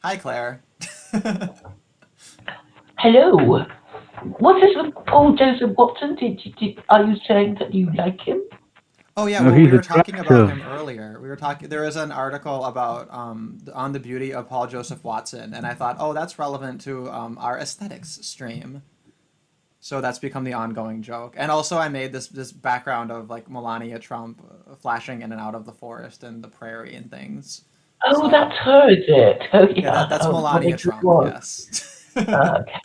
Hi, Claire. Hello. What is with Paul Joseph Watson? Are you saying that you like him? Oh yeah, No, well we he's were talking about attractive. him earlier. We were talking. There was an article about on the beauty of Paul Joseph Watson, and I thought, oh, that's relevant to our aesthetics stream. So that's become the ongoing joke. And also, I made this background of like Melania Trump flashing in and out of the forest and the prairie and things. Oh, So that's her, is it? Oh, yeah, that yeah. that's Oh, what a Melania good Trump. one. Yes. Okay.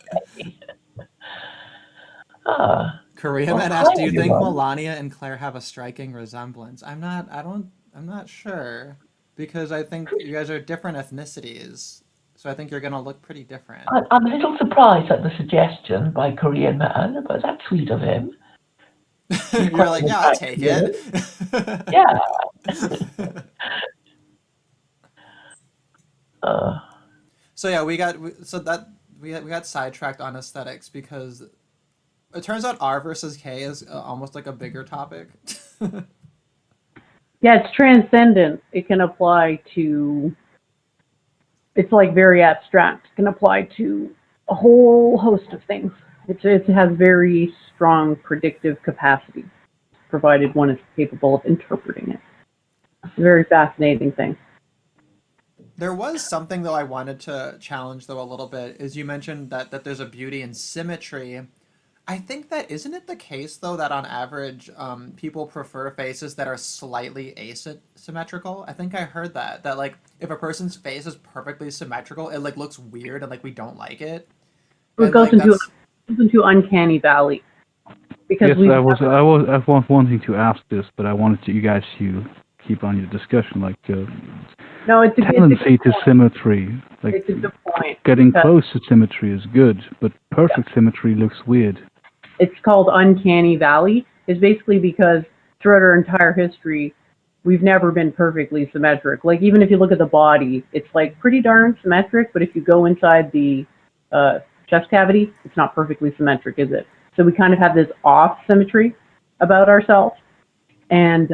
Ah. Korea Well, Man hi, asked, "Do you think everyone. Melania and Claire have a striking resemblance?" I'm not. I don't. I'm not sure because I think you guys are different ethnicities, so I think you're gonna look pretty different. I'm a little surprised at the suggestion by Korean man, but that's sweet of him. He's You're quite like, an yeah, I'll attractive take it. man. Yeah. Uh, So yeah, we got so that we got sidetracked on aesthetics because it turns out R versus K is almost like a bigger topic. Yeah, it's transcendent. It can apply to, it's like very abstract. It can apply to a whole host of things. It has very strong predictive capacity, provided one is capable of interpreting it. It's a very fascinating thing. There was something though I wanted to challenge though a little bit is you mentioned that there's a beauty in symmetry. I think that isn't it the case though that on average people prefer faces that are slightly asymmetrical. I think I heard that like if a person's face is perfectly symmetrical, it like looks weird and like we don't like it. So it And like that's goes into uncanny valley because Yes, we've I never, was, I was wanting to ask this, but I wanted you guys to keep on your discussion, like no, it's a good tendency to point. symmetry. Like It's a good point getting because close to symmetry is good, but yeah, perfect symmetry looks weird. it's called uncanny valley is basically because throughout our entire history, we've never been perfectly symmetric. Like even if you look at the body, it's like pretty darn symmetric, but if you go inside the uh, chest cavity, it's not perfectly symmetric, is it? So we kind of have this off symmetry about ourselves, and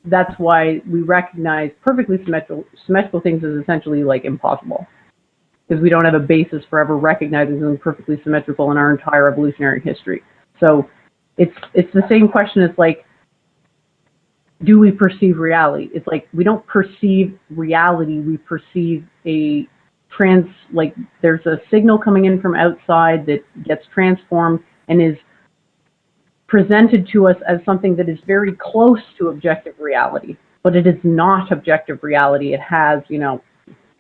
that's why we recognize perfectly symmetrical things as essentially like impossible because we don't have a basis for ever recognizing something perfectly symmetrical in our entire evolutionary history. So it's the same question as like, do we perceive reality? It's like we don't perceive reality, we perceive a like there's a signal coming in from outside that gets transformed and is presented to us as something that is very close to objective reality, but it is not objective reality. It has,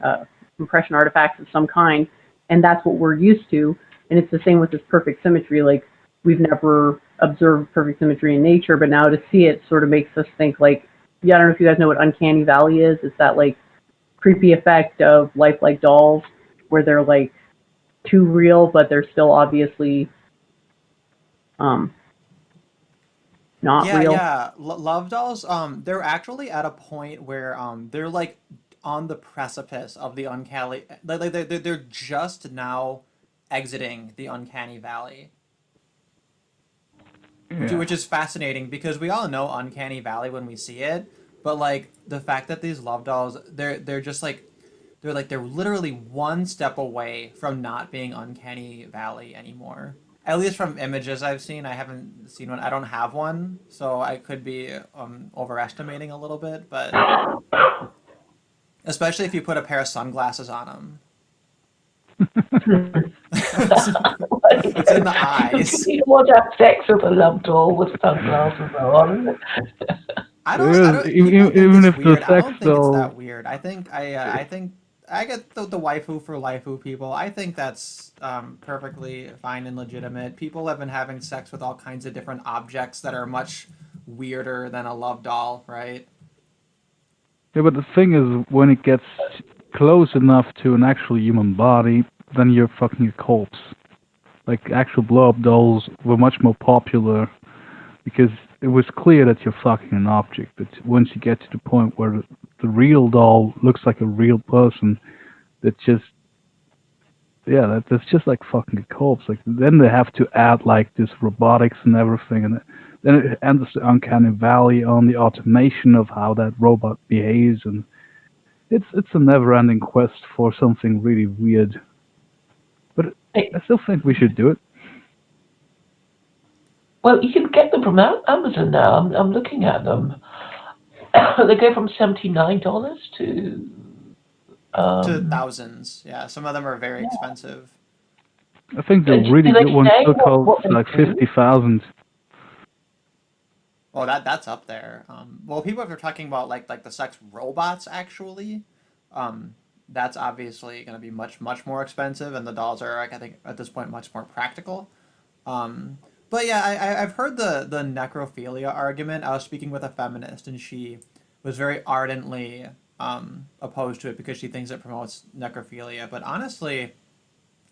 uh, compression artifacts of some kind, and that's what we're used to. And it's the same with this perfect symmetry. Like we've never observed perfect symmetry in nature, but now to see it sort of makes us think like, yeah, I don't know if you guys know what uncanny valley is. It's that like creepy effect of lifelike dolls where they're like too real, but they're still obviously um, not yeah, real. yeah. Love dolls, they're actually at a point where they're like on the precipice of the uncanny. Like they're just now exiting the uncanny valley, Yeah. which is fascinating because we all know uncanny valley when we see it, but like the fact that these love dolls, they're just like they're literally one step away from not being uncanny valley anymore. At least from images I've seen, I haven't seen one. I don't have one, so I could be overestimating a little bit. But especially if you put a pair of sunglasses on them, it's in the eyes. You want to have sex with a love doll with sunglasses on? I don't. People think Even it's if the weird. I sex don't think it's doll, that weird. I think I get the waifu for waifu people. I think that's perfectly fine and legitimate. People have been having sex with all kinds of different objects that are much weirder than a love doll, right? yeah, but the thing is, when it gets close enough to an actual human body, then you're fucking a corpse. Like actual blow-up dolls were much more popular because it was clear that you're fucking an object. But once you get to the point where the real doll looks like a real person, that just yeah, that's just like fucking a corpse. Like then they have to add like this robotics and everything, and then it enters the uncanny valley on the automation of how that robot behaves, and it's a never-ending quest for something really weird. But I still think we should do it. Well, you can get them from Amazon now. I'm looking at them. They go from $79 to To thousands. Yeah, some of them are very expensive. I think the Do really they good ones say still what cost they like do? 50,000. Well, that's up there. Well, people if you're talking about like the sex robots actually, that's obviously going to be much more expensive, and the dolls are like I think at this point much more practical. Um, but yeah, I've heard the necrophilia argument. I was speaking with a feminist, and she was very ardently opposed to it because she thinks it promotes necrophilia. But honestly,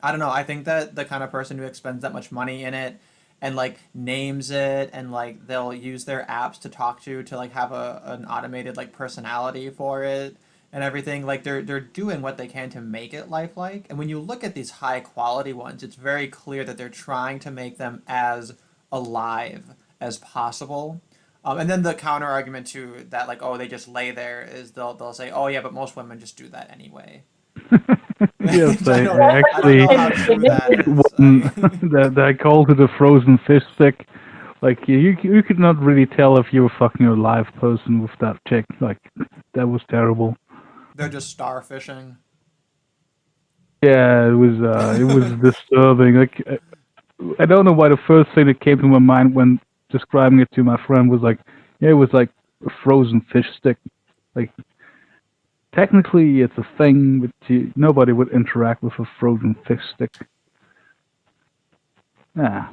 I don't know. I think that the kind of person who expends that much money in it and like names it and like they'll use their apps to talk to like have an automated like personality for it and everything like they're doing what they can to make it lifelike. And when you look at these high quality ones, it's very clear that they're trying to make them as alive as possible. And then the counter argument to that, like, oh, they just lay there, is they'll say, oh yeah, but most women just do that anyway. Yes, I I, don't, I I don't actually know how true that is. that I called it a frozen fish stick. Like you could not really tell if you were fucking a live person with that chick. Like that was terrible. They're just starfishing. Yeah, it was disturbing. Like I don't know why the first thing that came to my mind when describing it to my friend was like, yeah, it was like a frozen fish stick. Like technically it's a thing, but nobody would interact with a frozen fish stick. Yeah.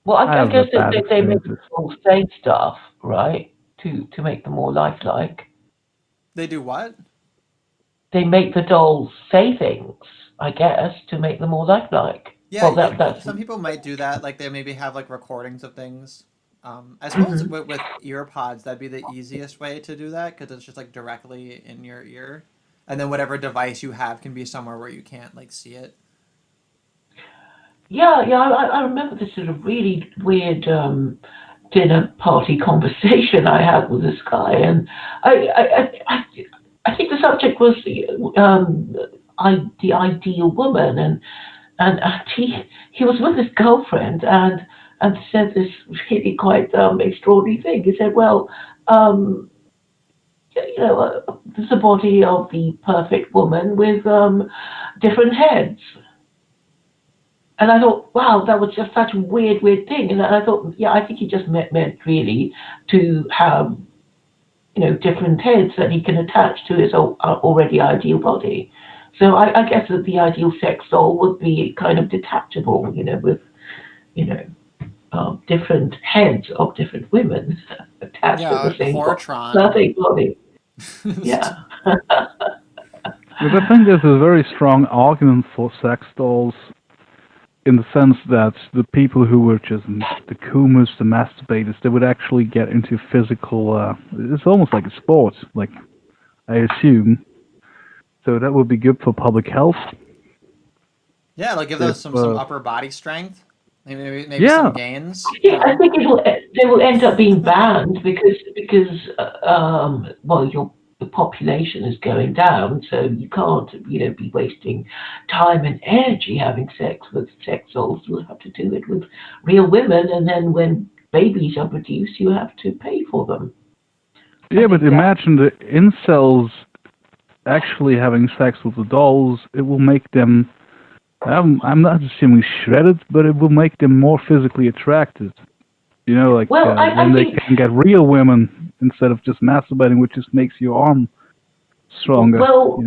Well, I I have guess a bad they make experiences. people say stuff, right? To make them more lifelike. They do what? They make the dolls say things, I guess, to make them more lifelike. Yeah, Well, that's some people might do that. Like they maybe have like recordings of things. I suppose Mhm. with ear pods, that'd be the easiest way to do that because it's just like directly in your ear, and then whatever device you have can be somewhere where you can't like see it. Yeah. I remember this sort of really weird dinner party conversation I had with this guy, and I think the subject was the ideal woman, and he was with his girlfriend and said this really quite extraordinary thing. He said, "Well, um, there's a body of the perfect woman with different heads." And I thought, wow, that was just such a weird thing. And I thought, yeah, I think he just meant really to have, different heads that he can attach to his already ideal body. So I guess that the ideal sex doll would be kind of detachable, with, you know, different heads of different women attached to Yeah, the same Hortron. nothing body. Yeah. But I think there's a very strong argument for sex dolls in the sense that the people who were just the coomers, the masturbators, they would actually get into physical. It's almost like a sport, like I assume. So that would be good for public health. Yeah, like give If those some upper body strength. Maybe yeah, some gains. I think they will end up being banned because well the population is going down, so you can't be wasting time and energy having sex with sex dolls. You'll have to do it with real women, and then when babies are produced, you have to pay for them. yeah, but imagine the incels actually having sex with the dolls. It will make them. I'm not assuming shredded, but it will make them more physically attracted. Like Well, I when they think can get real women instead of just masturbating, which just makes your arm stronger. well,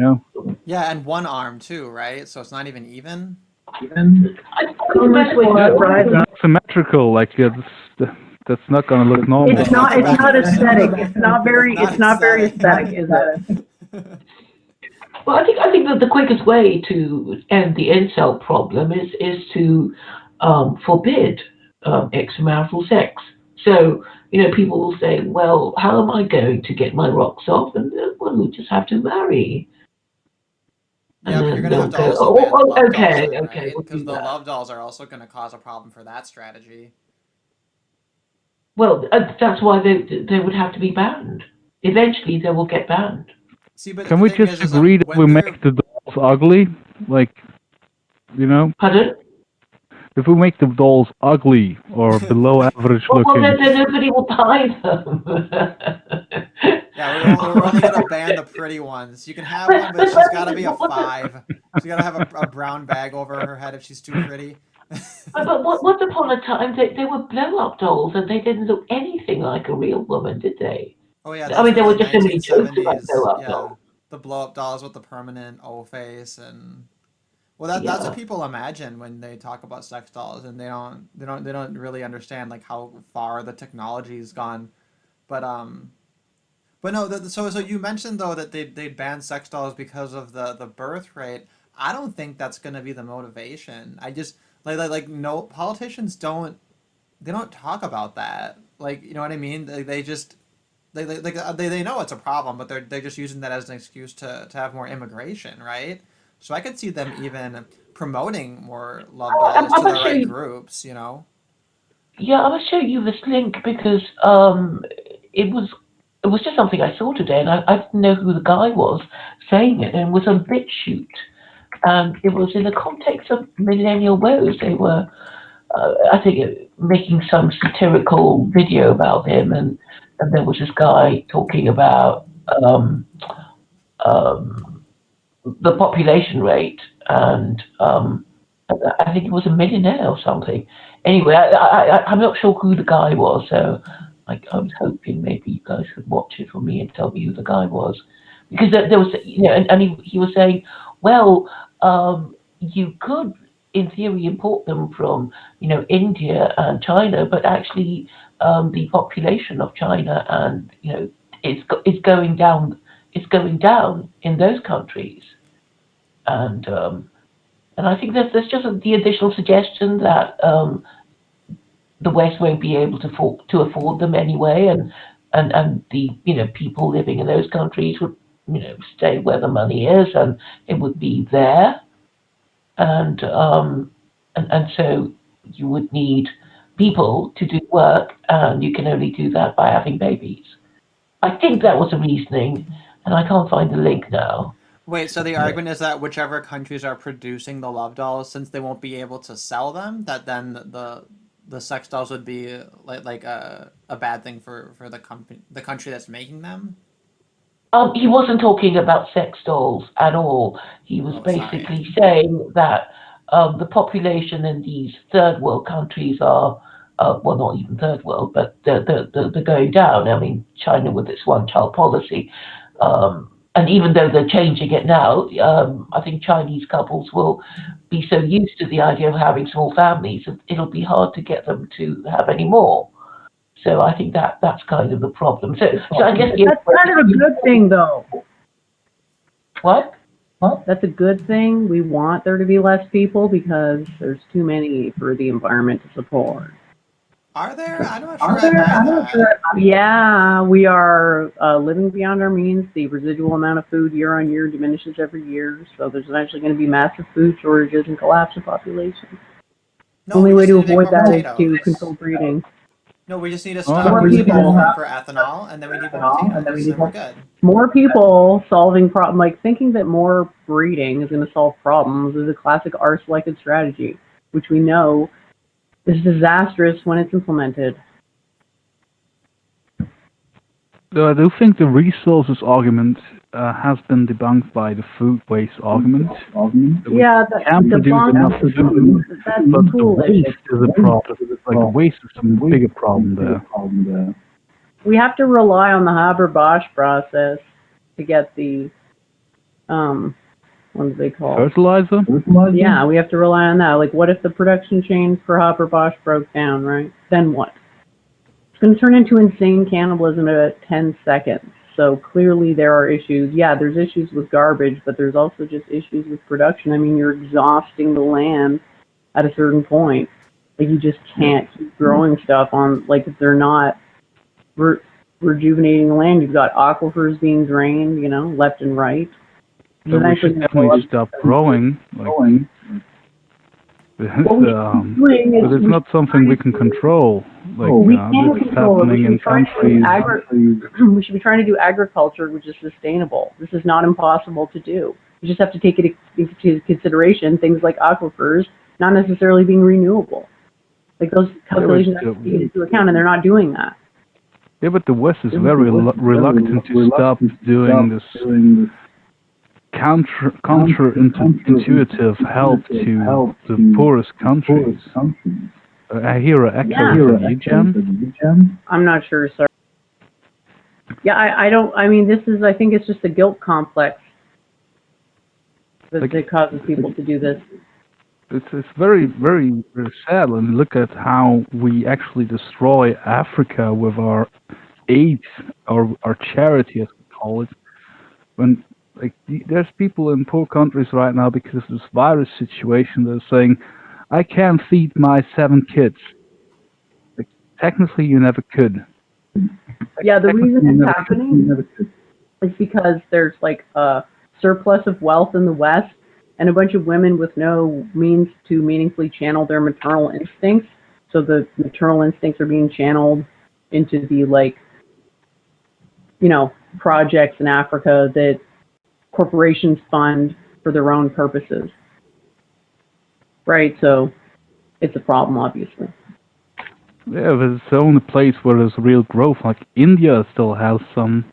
Yeah, and one arm too, right? So it's not even even. I think the best way It's not symmetrical. Like that's not going to look normal. It's not aesthetic. It's not very aesthetic, is it? Well, I think that the quickest way to end the incel problem is to forbid extramarital sex. So people will say, "Well, how am I going to get my rocks off?" And well, we'll just have to marry. Yeah, And but you're then gonna have they'll to go, also ban the love dolls, okay, then, okay, right? we'll Because do the that. love dolls are also gonna cause a problem for that strategy. Well, that's why they would have to be banned. Eventually, they will get banned. See, but Can the we thing just is, agree that when we they're make the dolls ugly? Like, you know, Pardon? if we make the dolls ugly or below average Well, looking, then nobody will buy them. yeah, we're only gonna ban the pretty ones. You can have one, but she's got to be a 5. She's got to have a brown bag over her head if she's too pretty. But once upon a time, they were blow-up dolls, and they didn't look anything like a real woman, did they? Oh yeah, I those mean, were there the were just so many jokes about 1970s. blow-up Yeah, dolls. the blow up dolls with the permanent O face, and well, that's what Yeah. people imagine when they talk about sex dolls, and they don't really understand like how far the technology's gone. But but no, so you mentioned though that they ban sex dolls because of the birth rate. I don't think that's gonna be the motivation. I just like no politicians don't talk about that. Like you know what I mean? They just they know it's a problem, but they're just using that as an excuse to have more immigration, right? So I could see them even promoting more love dolls I to the must show right you. groups, you know? Yeah, I must show you this link because it was it was just something I saw today, and I didn't know who the guy was saying it, and it was on BitChute, and it was in the context of Millennial Woes. They were, I think, making some satirical video about him, and there was this guy talking about um, the population rate, and I think he was a millionaire or something. Anyway, I'm not sure who the guy was, so I was hoping maybe you guys could watch it for me and tell me who the guy was, because there was, and he was saying, well, you could, in theory, import them from, India and China, but actually, the population of China and, it's going down, in those countries, and I think there's just the additional suggestion that the West won't be able to afford them anyway, and the people living in those countries would stay where the money is, and it would be there, and so you would need people to do work, and you can only do that by having babies. I think that was the reasoning, and I can't find the link now. Wait, so the Yeah. argument is that whichever countries are producing the love dolls, since they won't be able to sell them, that then the sex dolls would be like a bad thing for the country that's making them. He wasn't talking about sex dolls at all. He was Oh, sorry. basically saying that the population in these third world countries are, well, not even third world, but they're going down. I mean, China with its one child policy. And even though they're changing it now, I think Chinese couples will be so used to the idea of having small families, it'll be hard to get them to have any more. So I think that's kind of the problem. So I guess That's kind of a good thing, though. what? That's a good thing. We want there to be less people because there's too many for the environment to support. Are there? I'm not sure I buy that. Yeah, we are living beyond our means. The residual amount of food year on year diminishes every year, so there's eventually going to be massive food shortages and collapse of population. No, Only we way just to need to make avoid more that is potatoes. to control breeding. No, we just need to Oh, stop More using people. corn for ethanol, and then we need more potatoes, and we're good. More people solving problem, like thinking that more breeding is going to solve problems is a classic R-selected strategy, which we know is disastrous when it's implemented. though I do think the resources argument has been debunked by the food waste argument. That we Yeah, can produce enough food, that's but the foolish. waste is a problem. Like the waste is a bigger problem there. We have to rely on the Haber-Bosch process to get the, what do they call it? Fertilizer? Yeah, we have to rely on that. Like, what if the production chain for Haber-Bosch broke down, right? Then what? It's going to turn into insane cannibalism in about 10 seconds. So clearly there are issues. Yeah, there's issues with garbage, but there's also just issues with production. I mean, you're exhausting the land at a certain point. Like, you just can't keep growing stuff on, like, if they're not rejuvenating the land. You've got aquifers being drained, left and right. So we should definitely stop growing. Like, but it's not something we can control. Like we this can is control it. happening in countries. We should be trying to do agriculture which is sustainable. This is not impossible to do. You just have to take it into consideration things like aquifers not necessarily being renewable. Like those calculations have to be taken into account, and they're not doing that. Yeah, but the West is very reluctant to stop doing this counterintuitive help to the poorest countries. I hear an echo from you, Jen. I'm not sure, sorry. Yeah, I don't, I mean, I think it's just a guilt complex that causes people to do this. It's very, very, very sad when you look at how we actually destroy Africa with our aid or our charity, as we call it. When there's people in poor countries right now because of this virus situation that are saying, I can't feed my 7 kids. Like, technically, you never could. Yeah, the reason it's happening is because there's like a surplus of wealth in the West and a bunch of women with no means to meaningfully channel their maternal instincts. So the maternal instincts are being channeled into the projects in Africa that corporations fund for their own purposes. Right, so it's a problem, obviously. Yeah, but it's the only place where there's real growth. Like India still has some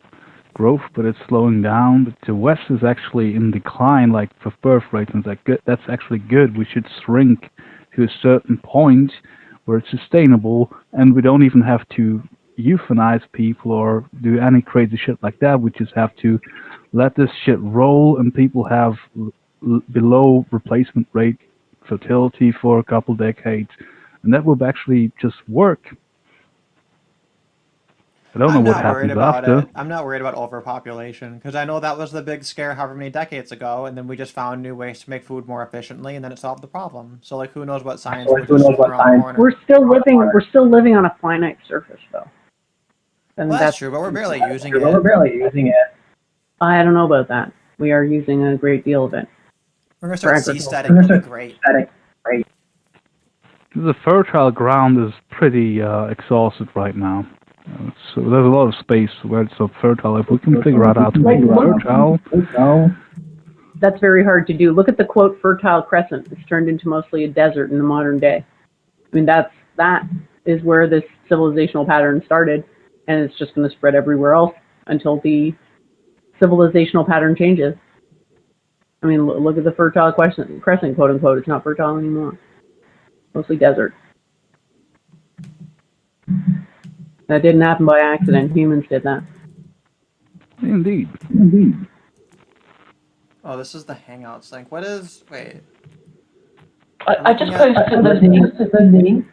growth, but it's slowing down. But the West is actually in decline, like for birth rates, and that's actually good. We should shrink to a certain point where it's sustainable, and we don't even have to euthanize people or do any crazy shit like that. We just have to let this shit roll, and people have below replacement rate fertility for a couple decades, and that would actually just work. I don't know what happens after. I'm not worried about overpopulation because I know that was the big scare however many decades ago, and then we just found new ways to make food more efficiently, and then it solved the problem. So who knows what science will just shoot around the corner. We're still living on a finite surface, though. And Well, that's true, but we're barely using it. I don't know about that. We are using a great deal of it. We're gonna start seasteading. It'll be great. The fertile ground is pretty exhausted right now. So there's a lot of space where it's so fertile. If we can figure out how to make it fertile. That's very hard to do. Look at the quote Fertile Crescent. It's turned into mostly a desert in the modern day. I mean, that is where this civilizational pattern started, and it's just going to spread everywhere else until the civilizational pattern changes. I mean, look at the Fertile Crescent, quote unquote. It's not fertile anymore. Mostly desert. That didn't happen by accident. Humans did that. Indeed. Oh, this is the Hangouts link. What is? Wait. I just posted the link.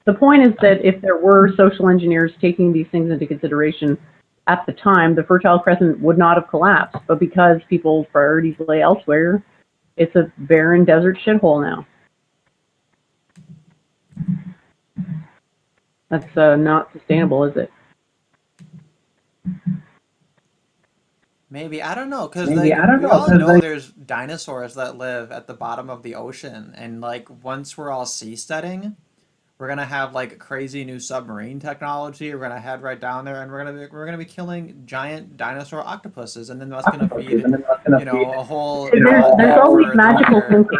The point is that if there were social engineers taking these things into consideration at the time, the Fertile Crescent would not have collapsed. But because people's priorities lay elsewhere, it's a barren desert shithole now. That's not sustainable, is it? Maybe, I don't know, because we all know there's dinosaurs that live at the bottom of the ocean, and once we're all seasteading, we're gonna have crazy new submarine technology. We're gonna head right down there, and we're gonna be killing giant dinosaur octopuses, and then that's gonna feed a whole. There's always magical thinking.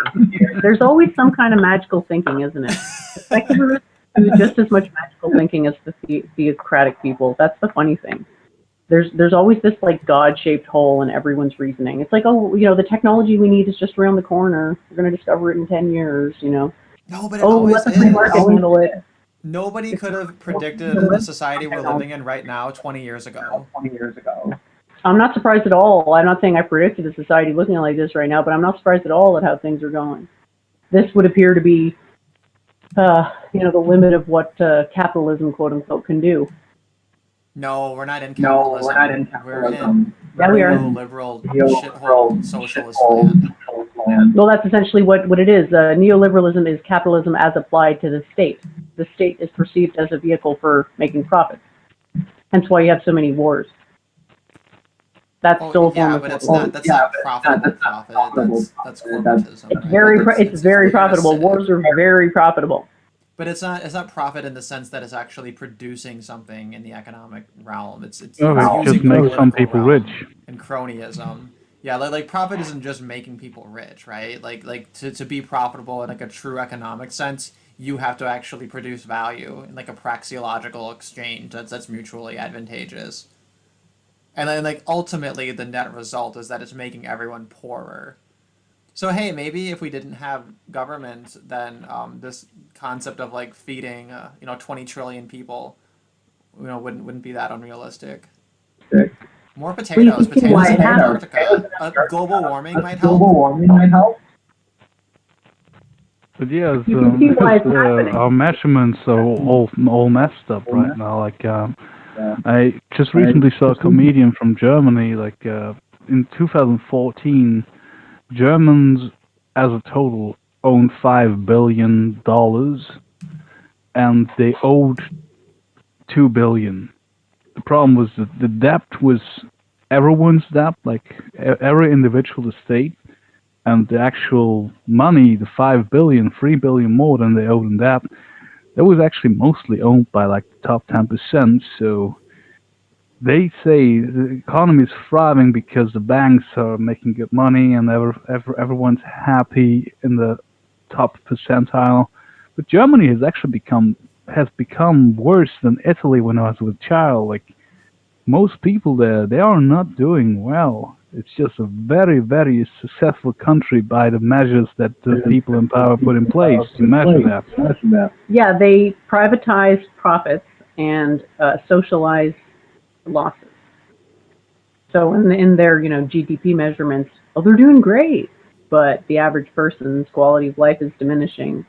There's always some kind of magical thinking, isn't it? Secularists do just as much magical thinking as the theocratic people. That's the funny thing. There's always this God-shaped hole in everyone's reasoning. It's the technology we need is just around the corner. We're going to discover it in 10 years, No, but it always let the free market handle it. Nobody could have predicted the society we're living in right now 20 years ago. I'm not surprised at all. I'm not saying I predicted a society looking like this right now, but I'm not surprised at all at how things are going. This would appear to be, the limit of what capitalism, quote unquote, can do. No, we're not in capitalism. We're in neoliberal shithole socialist land. Well, that's essentially what it is. Neoliberalism is capitalism as applied to the state. The state is perceived as a vehicle for making profits. Hence why you have so many wars. That's still a form of that's not profitable profit. That's corporatism. It's very profitable. Wars are very profitable. But it's not profit in the sense that it's actually producing something in the economic realm. It's Oh, it just using the makes some political people realm rich. and cronyism. Yeah, like profit isn't just making people rich, right? Like to be profitable in like a true economic sense, you have to actually produce value in like a praxeological exchange that's mutually advantageous. And then like ultimately the net result is that it's making everyone poorer. So hey, maybe if we didn't have government, then this concept of like feeding 20 trillion people, wouldn't be that unrealistic. More Well, you potatoes. can see why Potatoes it in happens. Antarctica. Global warming might Global help. warming might help. But yeah, it's, You can see why it's because happening. our measurements are all messed up right now. Like I just recently saw a comedian from Germany. Like in 2014, Germans as a total owned $5 billion, and they owed 2 billion. The problem was that the debt was everyone's debt, like every individual estate, and the actual money, the 5 billion, 3 billion more than they owed in debt, that was actually mostly owned by like the top 10%. So they say the economy is thriving because the banks are making good money and everyone's happy in the top percentile. But Germany has become worse than Italy when I was a child. Like most people there, they are not doing well. It's just a very, very successful country by the measures that the people in power put in place to measure that. Yeah, they privatize profits and socialize losses. So in their GDP measurements, oh, they're doing great, but the average person's quality of life is diminishing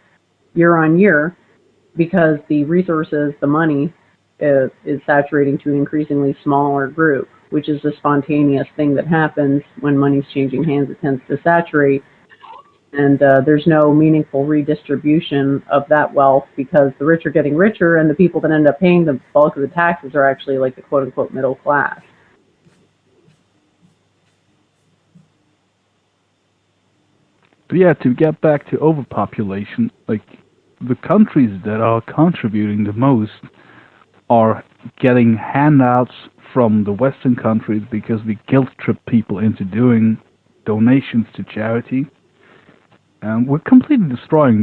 year on year because the resources, the money, is saturating to an increasingly smaller group, which is a spontaneous thing that happens when money's changing hands. It tends to saturate, and there's no meaningful redistribution of that wealth because the rich are getting richer, and the people that end up paying the bulk of the taxes are actually like the quote-unquote middle class. But yeah, to get back to overpopulation, like the countries that are contributing the most are getting handouts from the Western countries because we guilt trip people into doing donations to charity. And we're completely destroying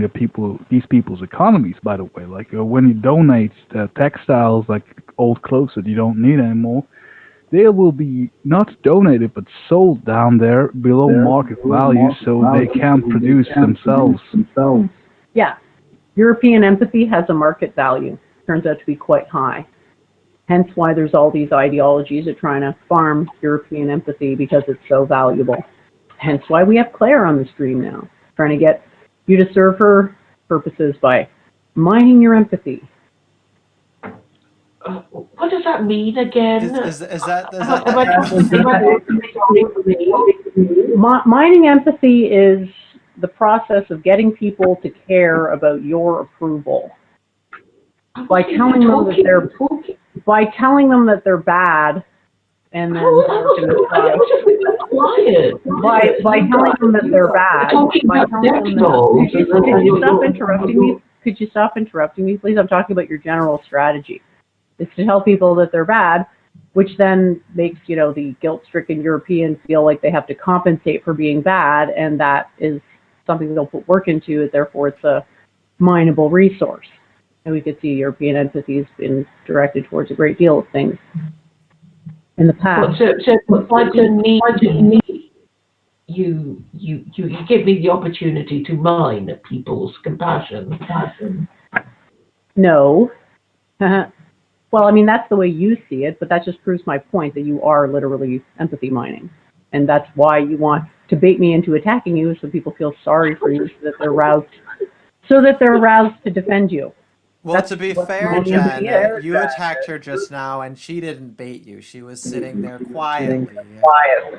these people's economies, by the way. Like when you donate textiles, like old clothes that you don't need anymore, they will be not donated but sold down there below market value, so they can't produce themselves. Yeah, European empathy has a market value. Turns out to be quite high. Hence why there's all these ideologies that trying to farm European empathy because it's so valuable. Hence why we have Claire on the stream now, trying to get you to serve her purposes by mining your empathy. What does that mean again? Is that Mining empathy is the process of getting people to care about your approval by telling them that they're bad, and then by telling them that they're bad. Could you stop interrupting me? Could you stop interrupting me, please? I'm talking about your general strategy. It's to tell people that they're bad, which then makes, the guilt-stricken European feel like they have to compensate for being bad, and that is something they'll put work into, and therefore it's a mineable resource. And we could see European empathy has been directed towards a great deal of things in the past. Why do you give me the opportunity to mine people's compassion? No. Well, I mean, that's the way you see it, but that just proves my point that you are literally empathy mining. And that's why you want to bait me into attacking you so people feel sorry for you so that they're aroused to defend you. Well, to be fair, Jen, you attacked her just now, and she didn't bait you. She was sitting there quietly.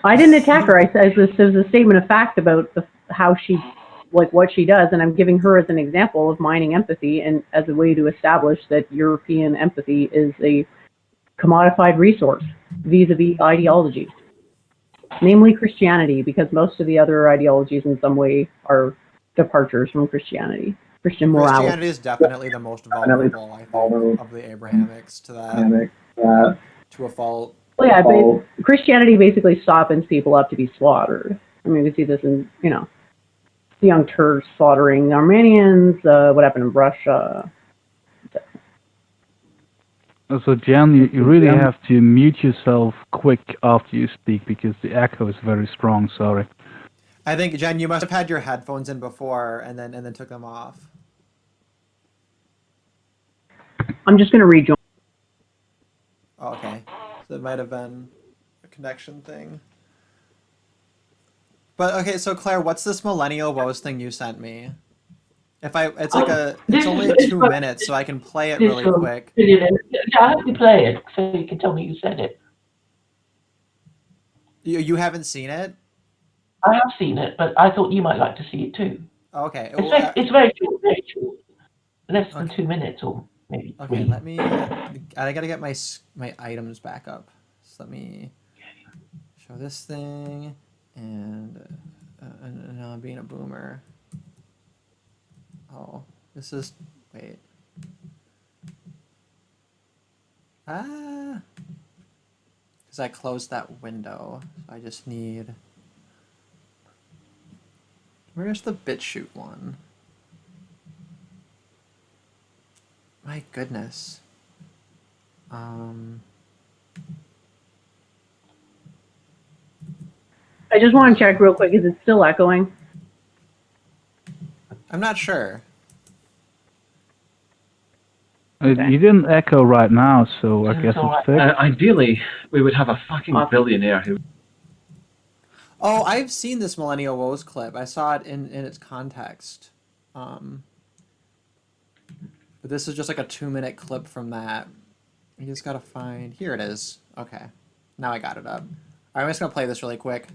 I didn't attack her. I said this was a statement of fact about what she does, and I'm giving her as an example of mining empathy and as a way to establish that European empathy is a commodified resource vis-a-vis ideology, namely Christianity, because most of the other ideologies in some way are departures from Christianity. Christian morality. Christianity is definitely the most vulnerable, I think, of the Abrahamics to that, to a fault. Well, yeah, but Christianity basically softens people up to be slaughtered. I mean, we see this in, the Young Turks slaughtering Armenians, what happened in Russia. So, Jan, you really have to mute yourself quick after you speak because the echo is very strong. Sorry. I think, Jen, you must have had your headphones in before and then took them off. I'm just going to rejoin. Oh, okay. So it might have been a connection thing. But okay, so Claire, what's this millennial woes thing you sent me? It's only 2 minutes, so I can play it really quick. Yeah, I hope you play it so you can tell me you said it. You haven't seen it? I have seen it, but I thought you might like to see it too. Okay. It's very short, very short. Less than 2 minutes or maybe 3. Okay, I gotta get my items back up. So let me show this thing, and now I'm being a boomer. Oh, this is, wait. Because I closed that window, so I just need, where's the BitChute one? My goodness. I just want to check real quick. Is it still echoing? I'm not sure. You didn't echo right now, so I guess it's fixed. Ideally, we would have a fucking billionaire who. Oh, I've seen this Millennial Woes clip. I saw it in its context. But this is just like a 2-minute clip from that. You just gotta find... Here it is. Okay. Now I got it up. Alright, I'm just gonna play this really quick.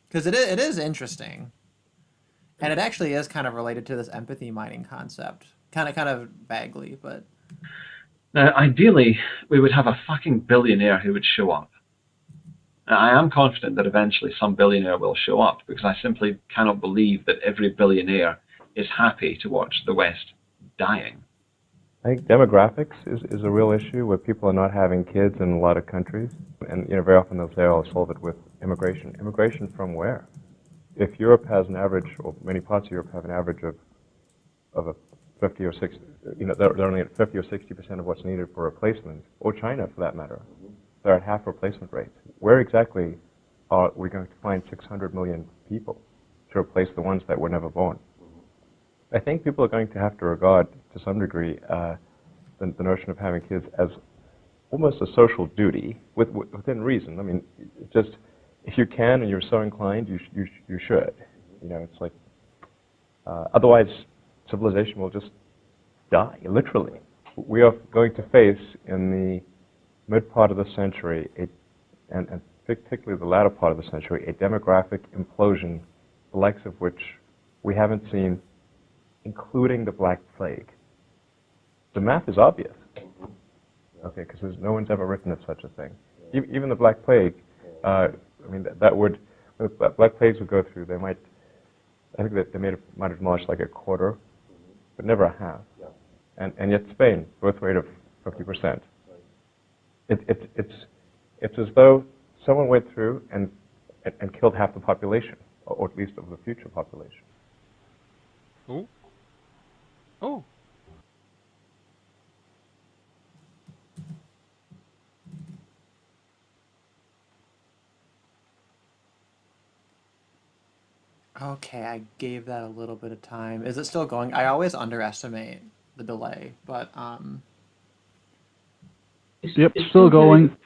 Because it is interesting. And it actually is kind of related to this empathy mining concept. Kind of vaguely, but... Ideally, we would have a fucking billionaire who would show up. I am confident that eventually some billionaire will show up because I simply cannot believe that every billionaire is happy to watch the West dying. I think demographics is a real issue where people are not having kids in a lot of countries. And very often they'll say, oh, I'll solve it with immigration. Immigration from where? If Europe has an average, or many parts of Europe have an average of a 50 or 60, they're only at 50 or 60% of what's needed for replacement, or China for that matter. They're at half replacement rates. Where exactly are we going to find 600 million people to replace the ones that were never born? I think people are going to have to regard, to some degree, the notion of having kids as almost a social duty, within reason. I mean, just if you can and you're so inclined, you should. It's like otherwise civilization will just die, literally. We are going to face in the mid part of the century, and particularly the latter part of the century, a demographic implosion, the likes of which we haven't seen, including the Black Plague. The math is obvious, okay, because no one's ever written of such a thing. Even the Black Plague, when the Black Plagues would go through, I think that they might have demolished like a quarter, but never a half. And yet Spain, birth rate of 50%. It's as though someone went through and killed half the population, or at least of the future population. Oh. Oh. Okay, I gave that a little bit of time. Is it still going? I always underestimate the delay, but Yep, still going.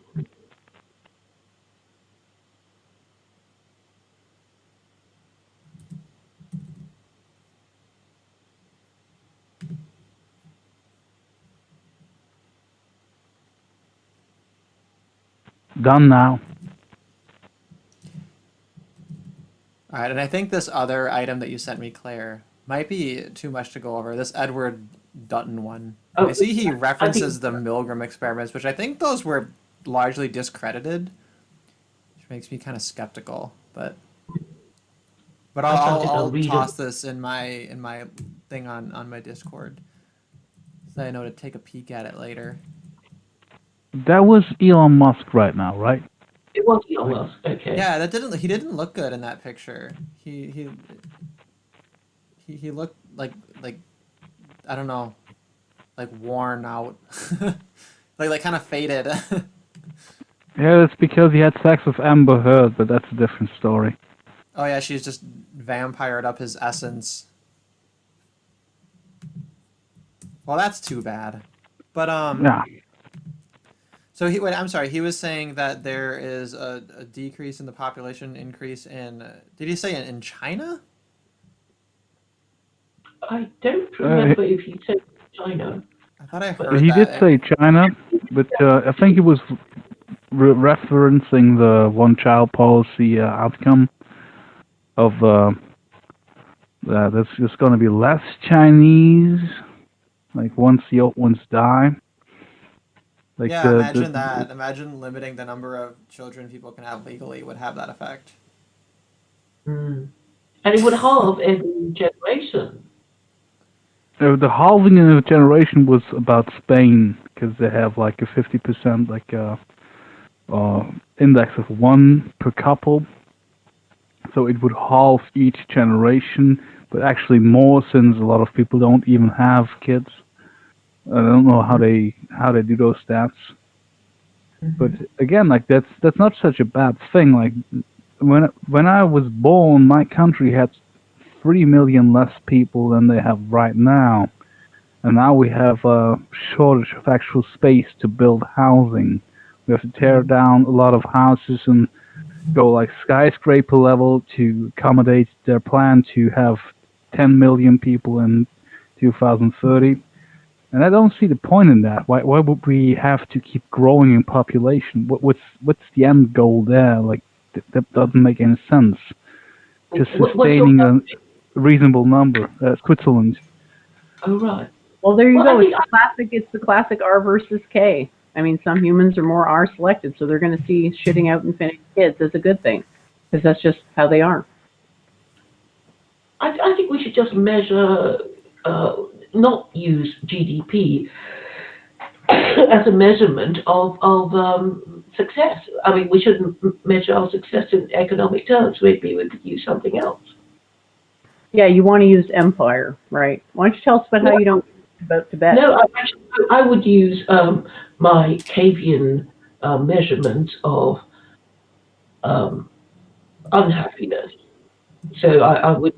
Done now. all right. And I think this other item that you sent me, Claire, might be too much to go over. This Edward Dutton one. I see he references the Milgram experiments, which I think those were largely discredited, which makes me kind of skeptical. But I'll toss this in my thing on my Discord, so I know to take a peek at it later. That was Elon Musk right now, right? It was Elon Musk. Okay. Yeah, he didn't look good in that picture. He looked like I don't know, like worn out, like kind of faded. Yeah, it's because he had sex with Amber Heard, but that's a different story. Oh yeah, she's just vampired up his essence. Well, that's too bad. But Yeah. So I'm sorry. He was saying that there is a decrease in the population, increase in. Did he say in China? I don't remember if he said China. I thought I heard He that. did say China, but I think he was referencing the one-child policy outcome of there's just going to be less Chinese, like once the old ones die. Like Yeah, imagine that. Imagine limiting the number of children people can have legally would have that effect. And it would halve every generation. The halving in a generation was about Spain because they have like a 50% like index of 1 per couple. So it would halve each generation, but actually more since a lot of people don't even have kids. I don't know how they do those stats. But again, like that's not such a bad thing. Like when I was born, my country had 3 million less people than they have right now, and now we have a shortage of actual space to build housing. We have to tear down a lot of houses and go like skyscraper level to accommodate their plan to have 10 million people in 2030. And I don't see the point in that. Why would we have to keep growing in population? What's the end goal there? Like that doesn't make any sense. Just sustaining a reasonable number. Switzerland. Oh right. Well, there you Well, go. I mean, It's the classic R versus K. I mean, some humans are more R selected, so they're going to see shitting out infinite kids as a good thing, because that's just how they are. I think we should just measure, not use GDP as a measurement of success. I mean, we shouldn't measure our success in economic terms. Maybe we could use something else. Yeah, you want to use empire, right? Why don't you tell us about how you don't about Tibet? No, I would use my Kavian measurement of unhappiness. So I would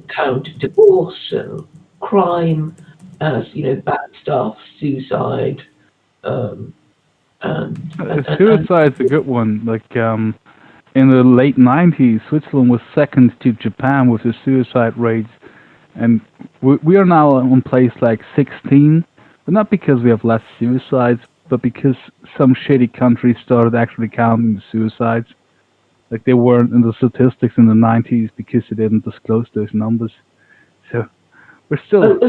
count divorce and crime as bad stuff, suicide, and Suicide's a good one. Like in the late 90s, Switzerland was second to Japan with the suicide rates, and we are now on place like 16, but not because we have less suicides, but because some shitty countries started actually counting the suicides. Like they weren't in the statistics in the 90s because they didn't disclose those numbers. So we're still.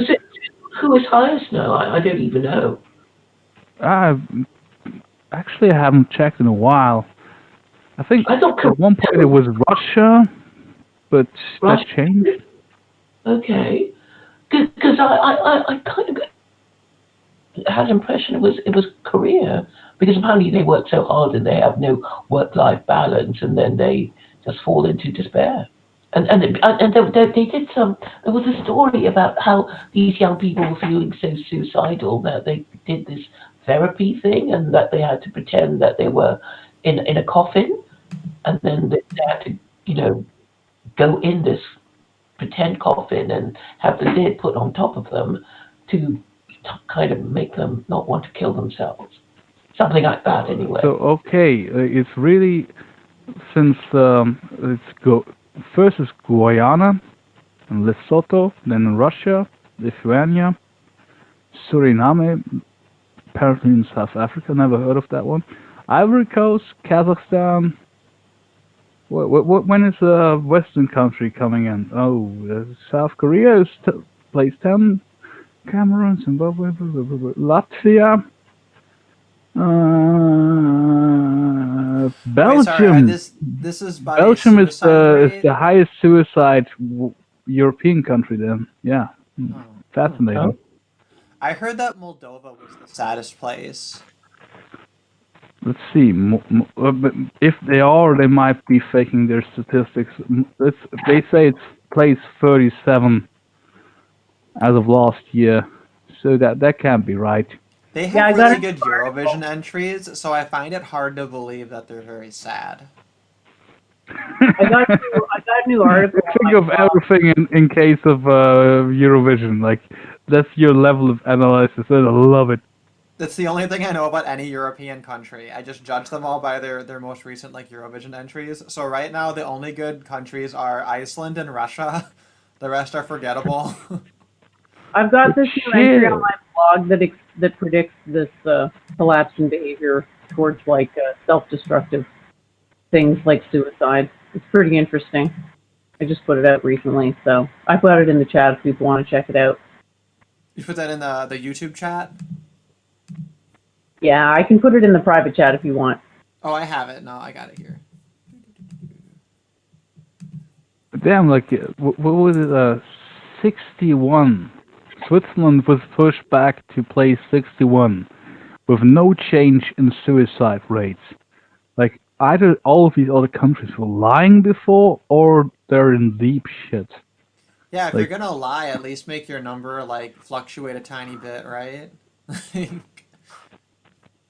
Who is highest now? I don't even know. Actually, I haven't checked in a while. I think I thought at one point it was Russia, but Russia? that changed. Okay, because I kind of had an impression it was Korea, because apparently they work so hard and they have no work-life balance, and then they just fall into despair. And they did some. There was a story about how these young people were feeling so suicidal that they did this therapy thing, and that they had to pretend that they were in a coffin, and then they had to go in this pretend coffin and have the lid put on top of them to kind of make them not want to kill themselves. Something like that, anyway. So okay, it's really since first is Guyana and Lesotho, then Russia, Lithuania, Suriname, apparently in South Africa. Never heard of that one. Ivory Coast, Kazakhstan. When is a Western country coming in? Oh, South Korea is place 10. Cameroon, Zimbabwe, Latvia, Belgium. Wait, sorry, this is by Belgium is suicide rate? the highest suicide European country then. Yeah, Oh. fascinating. I heard that Moldova was the saddest place. Let's see. But if they are, they might be faking their statistics. They say it's place 37 as of last year, so that can't be right. They Yeah, I have got really it. good Eurovision entries, so I find it hard to believe that they're very sad. I got a new article. on Think my of blog. everything in case of Eurovision. Like that's your level of analysis, and I love it. That's the only thing I know about any European country. I just judge them all by their most recent like Eurovision entries. So right now the only good countries are Iceland and Russia. The rest are forgettable. I've got this new Shit. entry on my blog that predicts this collapse in behavior towards like self-destructive things like suicide. It's pretty interesting. I just put it out recently, so I put it in the chat if people want to check it out. You put that in the YouTube chat? Yeah, I can put it in the private chat if you want. Oh, I have it. No, I got it here. Damn, like what was it? 61. Switzerland was pushed back to place 61, with no change in suicide rates. Like either all of these other countries were lying before, or they're in deep shit. Yeah, if Like- you're gonna lie, at least make your number like fluctuate a tiny bit, right?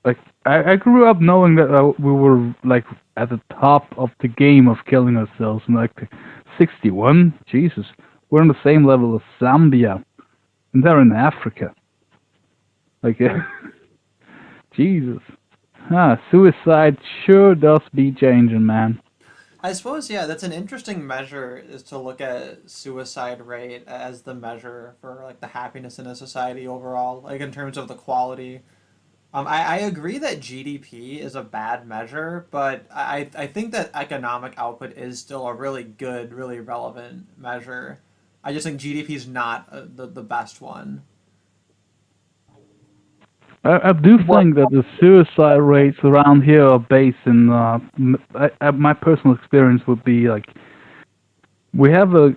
Like I grew up knowing that we were like at the top of the game of killing ourselves, and like 61, Jesus, we're on the same level as Zambia, and they're in Africa. Like, Jesus, suicide sure does be changing, man. I suppose, yeah, that's an interesting measure is to look at suicide rate as the measure for like the happiness in a society overall, like in terms of the quality. I agree that GDP is a bad measure, but I think that economic output is still a really good, really relevant measure. I just think GDP is not the best one. I do think that the suicide rates around here are based in. My personal experience would be like, we have a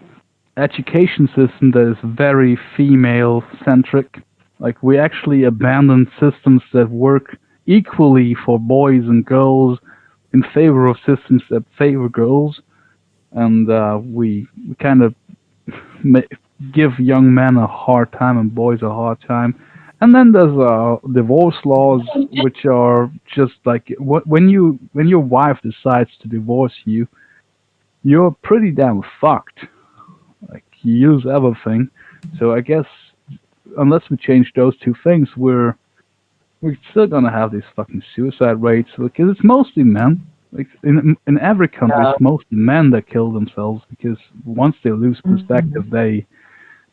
education system that is very female centric. Like we actually abandon systems that work equally for boys and girls in favor of systems that favor girls, and we kind of give young men a hard time and boys a hard time. And then there's divorce laws, which are just like when your wife decides to divorce you, you're pretty damn fucked. Like you lose everything. So I guess unless we change those two things, we're still gonna have these fucking suicide rates because it's mostly men. Like in every country, it's mostly men that kill themselves because once they lose perspective, they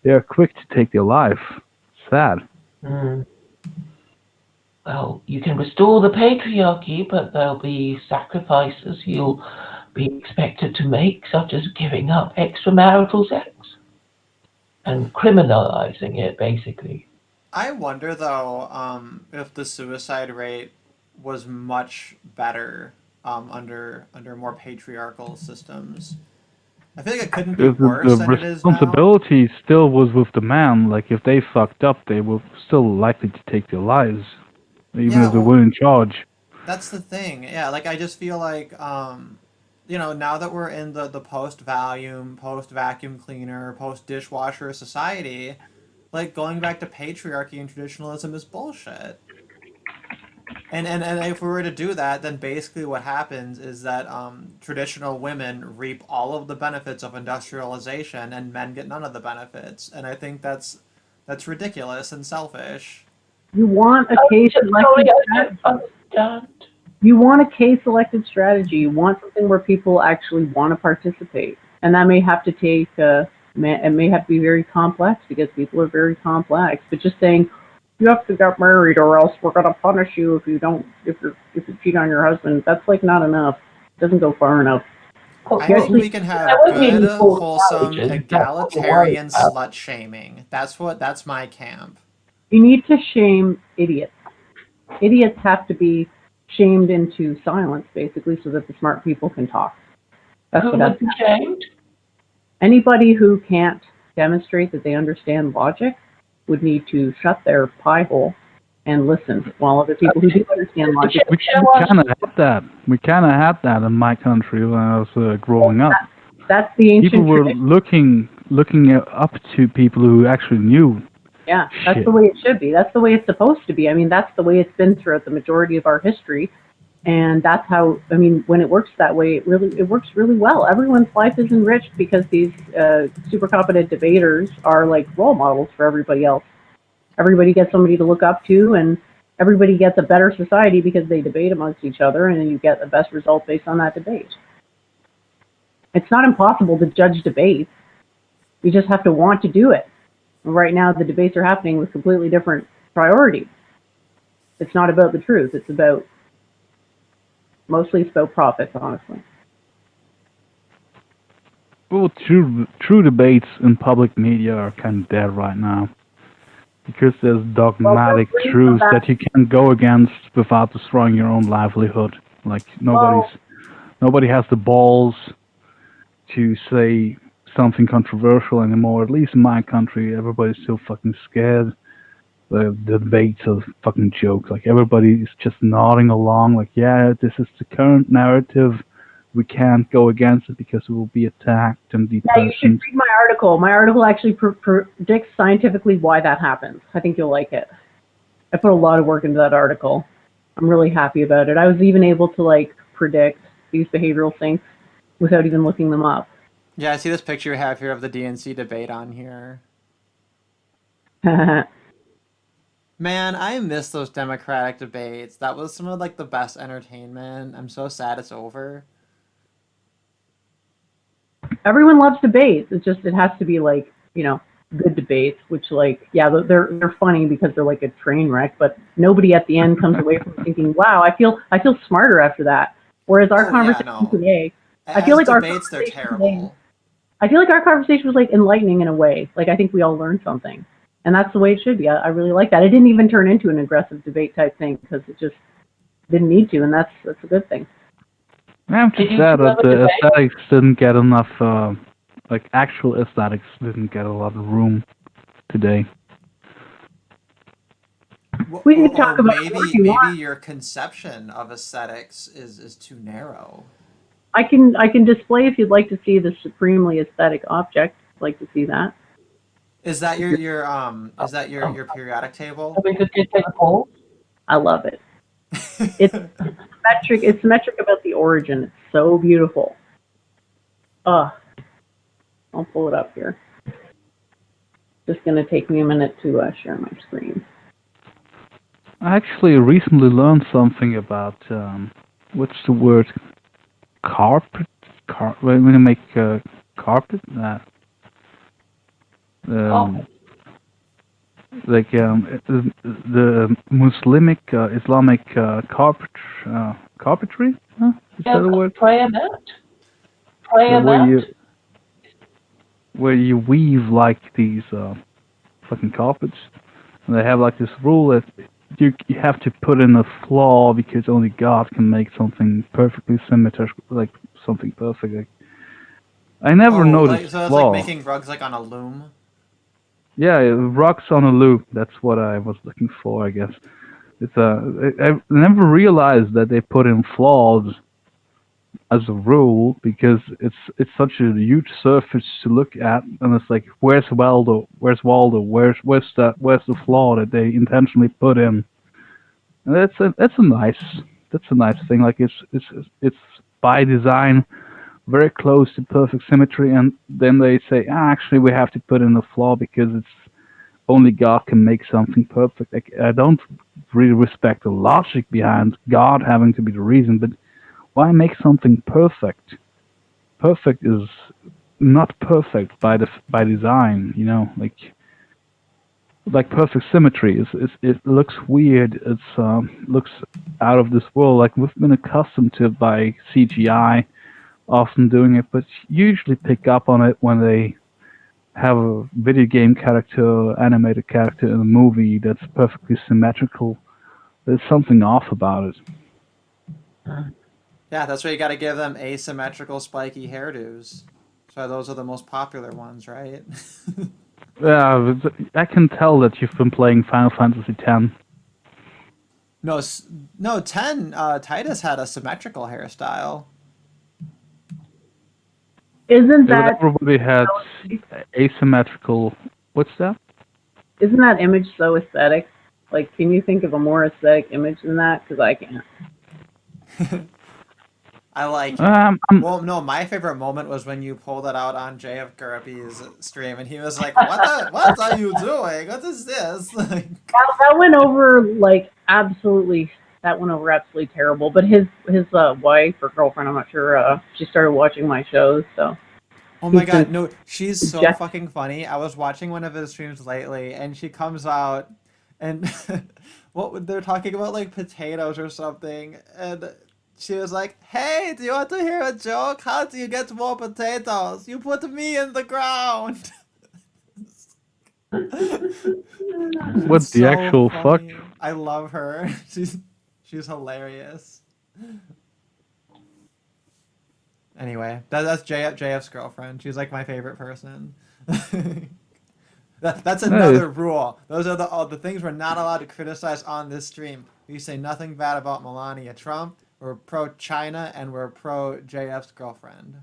are quick to take their life. Sad. Well, you can restore the patriarchy, but there'll be sacrifices you'll be expected to make, such as giving up extramarital sex and criminalizing it, basically. I wonder though, if the suicide rate was much better under more patriarchal systems. I feel like it couldn't be worse The than it is now. responsibility still was with the man. Like if they fucked up, they were still likely to take their lives, even Yeah, if they well- were in charge. That's the thing. Yeah, like I just feel like now that we're in the post-vacuum, post-vacuum cleaner, post-dishwasher society, like going back to patriarchy and traditionalism is bullshit. And if we were to do that, then basically what happens is that traditional women reap all of the benefits of industrialization and men get none of the benefits. And I think that's ridiculous and selfish. You want a case selected strategy. You want a case selected strategy. You want something where people actually want to participate, and that may have to take. It may have to be very complex because people are very complex. But just saying you have to get married or else we're gonna punish you if you cheat on your husband. That's like not enough. It doesn't go far enough. I think we can have that would be good, equal wholesome, marriages. egalitarian That's what slut shaming. That's my camp. You need to shame idiots. Idiots have to be shamed into silence, basically, so that the smart people can talk. That's Who what would that's be shamed? Anybody who can't demonstrate that they understand logic would need to shut their pie hole and listen, while other people who do understand logic. We kind of had that. We kind of had that in my country when I was growing up. That's the ancient People were tradition. looking up to people who actually knew. Yeah, that's Shit. the way it should be. That's the way it's supposed to be. I mean, that's the way it's been throughout the majority of our history. And that's how, I mean, when it works that way, it works really well. Everyone's life is enriched because these super competent debaters are like role models for everybody else. Everybody gets somebody to look up to, and everybody gets a better society because they debate amongst each other, and then you get the best result based on that debate. It's not impossible to judge debates. You just have to want to do it. And right now, the debates are happening with completely different priorities. It's not about the truth. Mostly it's about profits, honestly. Well, true debates in public media are kind of dead right now. Because there's dogmatic truths that you can go against without destroying your own livelihood. Like nobody has the balls to say something controversial anymore. At least in my country, everybody's so fucking scared. The debates are fucking jokes. Like everybody is just nodding along. Like, yeah, this is the current narrative. We can't go against it because we will be attacked and Yeah, you depression. should read my article. My article actually predicts scientifically why that happens. I think you'll like it. I put a lot of work into that article. I'm really happy about it. I was even able to like predict these behavioral things without even looking them up. Yeah, I see this picture you have here of the DNC debate on here. Man, I miss those Democratic debates. That was some of like the best entertainment. I'm so sad it's over. Everyone loves debates. It's just it has to be like, good debates, which like, yeah, they're funny because they're like a train wreck, but nobody at the end comes away from thinking, wow, I feel smarter after that. Whereas our conversation today, I feel like debates, they're terrible. I feel like our conversation was like enlightening in a way. Like I think we all learned something, and that's the way it should be. I really like that. It didn't even turn into an aggressive debate type thing because it just didn't need to, and that's a good thing. I'm just sad that the aesthetics didn't get enough, like actual aesthetics didn't get a lot of room today. We can talk about maybe your conception of aesthetics is too narrow. I can display if you'd like to see the supremely aesthetic object. I'd like to see that. Is that your periodic table? I love it. It's symmetric. It's symmetric about the origin. It's so beautiful. I'll pull it up here. Just gonna take me a minute to share my screen. I actually recently learned something about what's the word? Carpet. When you make carpet. Like the Muslimic Islamic carpentry. Huh? Is that a word? Where you weave like these fucking carpets, and they have like this rule that you have to put in a flaw because only God can make something perfectly symmetrical, like something perfect. Like, I never noticed so it's flaw. like making rugs like on a loom. Yeah, rugs on a loop. That's what I was looking for, I guess. It's I never realized that they put in flaws as a rule because it's such a huge surface to look at, and it's like where's Waldo, where's the flaw that they intentionally put in. And that's a nice thing. Like it's by design very close to perfect symmetry, and then they say actually we have to put in a flaw because it's only God can make something perfect. Like, I don't really respect the logic behind God having to be the reason, but why make something perfect? Perfect is not perfect by design, like perfect symmetry. It looks weird. It looks out of this world. Like we've been accustomed to it by CGI, often doing it, but usually pick up on it when they have a video game character, animated character in a movie that's perfectly symmetrical. There's something off about it. Yeah, that's why you got to give them asymmetrical, spiky hairdos. So those are the most popular ones, right? Yeah, I can tell that you've been playing Final Fantasy X. No, no, 10, Titus had a symmetrical hairstyle. Isn't Yeah, that but everybody had asymmetrical. What's that? isn't that image so aesthetic? Like, can you think of a more aesthetic image than that? Because I can't. I like it. I'm Well, no, my favorite moment was when you pulled it out on JF Guraby's stream, and he was like, what are you doing? What is this?" Like, That went over like absolutely. That went over absolutely terrible. But his wife or girlfriend, I'm not sure. She started watching my shows, so oh my He's god, been- no, she's so Jeff- fucking funny. I was watching one of his streams lately, and she comes out, and they're talking about like potatoes or something, and she was like, "Hey, do you want to hear a joke? How do you get more potatoes? You put me in the ground." What It's the so actual fuck? funny. I love her. She's hilarious. Anyway, that's JF's girlfriend. She's like my favorite person. That's another rule. Those are all the things we're not allowed to criticize on this stream. We say nothing bad about Melania Trump. We're pro China and we're pro JF's girlfriend.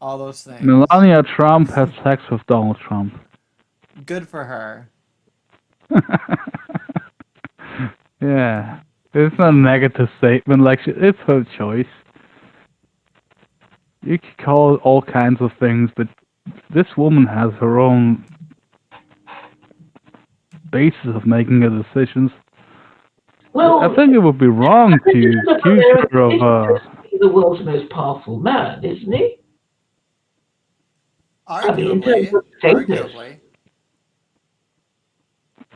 All those things. Melania Trump has sex with Donald Trump. Good for her. Yeah, it's not a negative statement. Like it's her choice. You could call it all kinds of things, but this woman has her own basis of making her decisions. Well, I think it would be wrong to accuse her of. He's the world's most powerful man, isn't he? mean, in terms Arguably. of status. Arguably.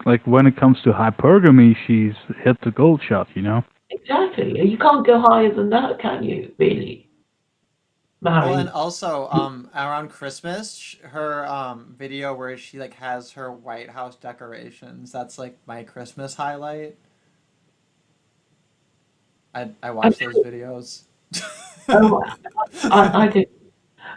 Like when it comes to hypergamy, she's hit the gold shot, you know? Exactly. You can't go higher than that, can you, really? Well, Marrying. and also, around Christmas, her video where she like has her White House decorations. That's like my Christmas highlight. I watch those videos. Oh, I do.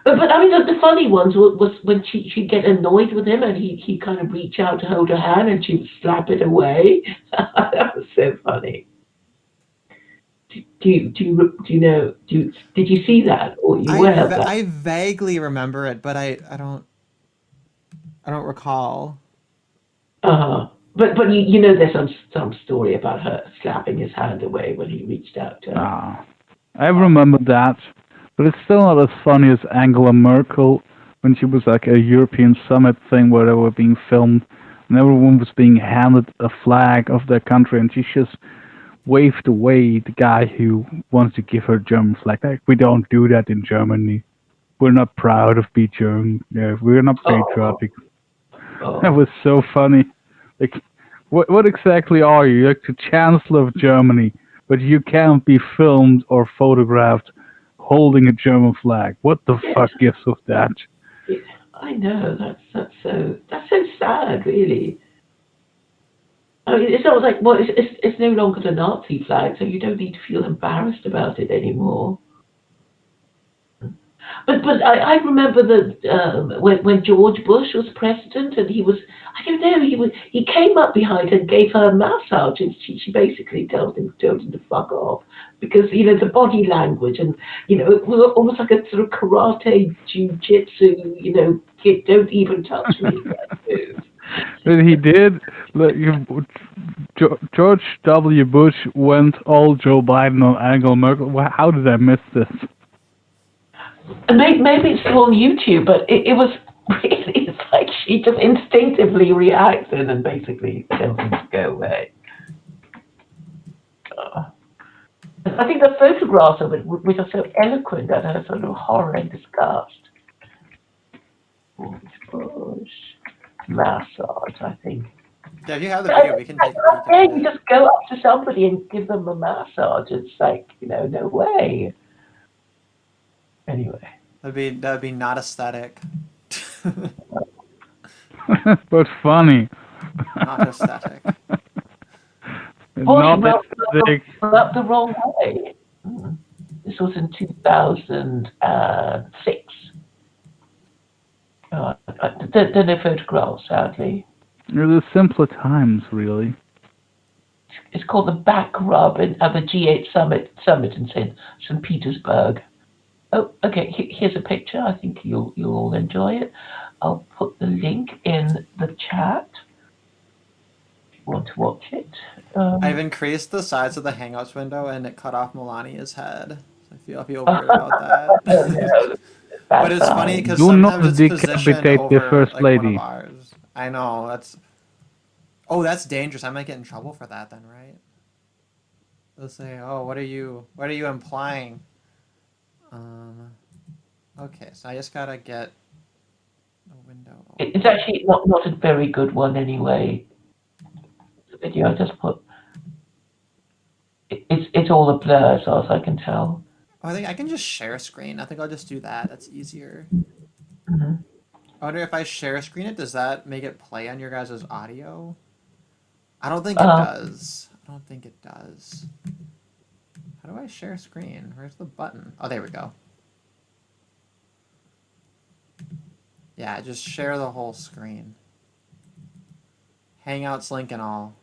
But I mean, the funny ones was when she'd get annoyed with him and he kind of reach out to hold her hand and she would slap it away. That was so funny. Do you know? Did you see that or you aware of that? I vaguely remember it, but I don't recall. But you know there's some story about her slapping his hand away when he reached out to her. Ah, I remember that, but it's still not as funny as Angela Merkel when she was like a European summit thing where they were being filmed and everyone was being handed a flag of their country and she just waved away the guy who wanted to give her a German flag. Like, we don't do that in Germany. We're not proud of being German. Yeah, we're not patriotic. Oh. That was so funny. Like, what exactly are you? You're like the Chancellor of Germany, but you can't be filmed or photographed holding a German flag. What the fuck gives with that? I know that's so sad, really. I mean, it's almost like, well, it's no longer the Nazi flag, so you don't need to feel embarrassed about it anymore. But I remember that when George Bush was president, and he came up behind her and gave her a massage, and she basically told him to fuck off because the body language and it was almost like a sort of karate jiu-jitsu, don't even touch me. But he did. Look, George W. Bush went all Joe Biden on Angela Merkel. How did I miss this? And maybe it's still on YouTube, but it was really, it's like she just instinctively reacted and basically told him to go away. I think the photographs of it, which are so eloquent at her sort of horror and disgust. Bush massage, I think. Yeah, if you have the video, we can take a peek Yeah, at you it. just go up to somebody and give them a massage. It's like, no way. Anyway. That'd be not aesthetic. But funny. Not aesthetic. Not Well, aesthetic. up the wrong way. This was in 2006. They're no photographs, sadly. They're the simpler times, really. It's called the back rub at the G8 summit in St. Petersburg. Oh, okay. Here's a picture. I think you'll all enjoy it. I'll put the link in the chat. If you want to watch it. I've increased the size of the Hangouts window and it cut off Melania's head. So I feel weird about that. But it's funny because Do not sometimes it's positioned decapitate the over First like one Lady. of ours. I know that's. Oh, that's dangerous. I might get in trouble for that then, right? They'll say, "Oh, what are you implying?" Okay, so I just gotta get the window. It's actually not a very good one anyway. The video I just put. It's all a blur, as far as I can tell. Oh, I think I can just share screen. I think I'll just do that. That's easier. Mm-hmm. I wonder if I share screen it, does that make it play on your guys' audio? I don't think it does. I don't think it does. How do I share screen? Where's the button? Oh, there we go. Yeah, just share the whole screen. Hangouts link and all.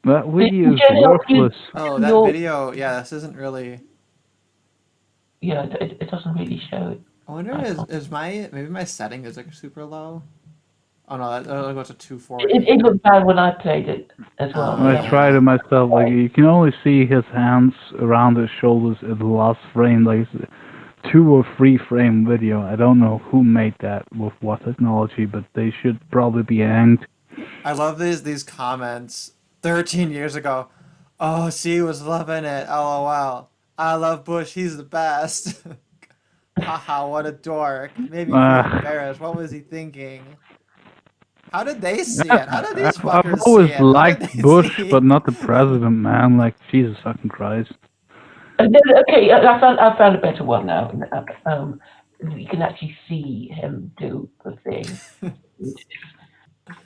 That video is General, worthless. Oh, that video, yeah, this isn't really... Yeah, it doesn't really show it. I wonder, is maybe my setting is like super low? Oh no, that goes to 240. It looked bad when I played it as well. Oh, I tried it myself. Like you can only see his hands around his shoulders at the last frame. Like it's a 2 or 3 frame video. I don't know who made that with what technology, but they should probably be hanged. I love these comments. 13 years ago. Oh, C was loving it. LOL. I love Bush. He's the best. Haha, what a dork. Made me feel embarrassed. What was he thinking? How did they see it? How did these fuckers I've always see it? How did liked they Bush, see- but not the president, man. Like Jesus fucking Christ. Okay, I found a better one now. You can actually see him do the thing.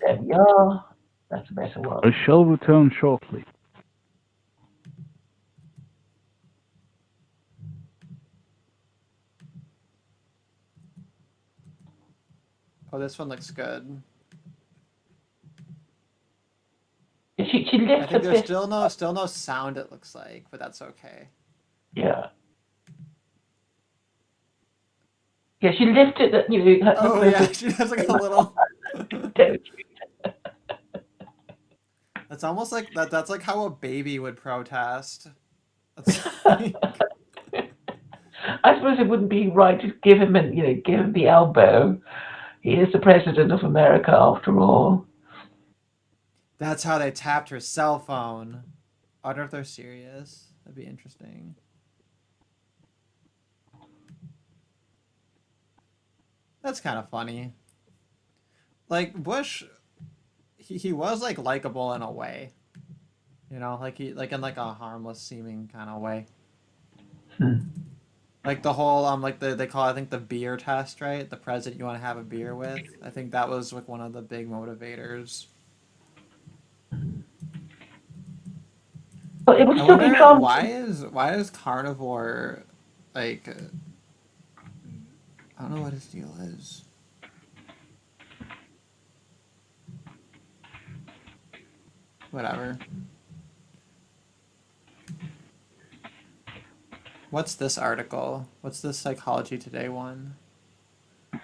There we are. That's a better one. I shall return shortly. Oh, this one looks good. She I lifts a think there's bit. still no sound, it looks like, but that's okay. Yeah. Yeah, she lifted it. You know. Oh yeah, she has like a little. That's almost like that's like how a baby would protest. That's like, I suppose it wouldn't be right to give him the elbow. He is the president of America, after all. that's how they tapped her cell phone. I wonder if they're serious. That'd be interesting. That's kind of funny. Like Bush, he was like likable in a way, you know, like he in like a harmless seeming kind of way. Like the whole like they call it, I think, the beer test, right? The president you want to have a beer with. I think that was like one of the big motivators. But it would I still be wonder Trump. why is Carnivore like I don't know what his deal is. Whatever. What's this article? What's this Psychology Today one?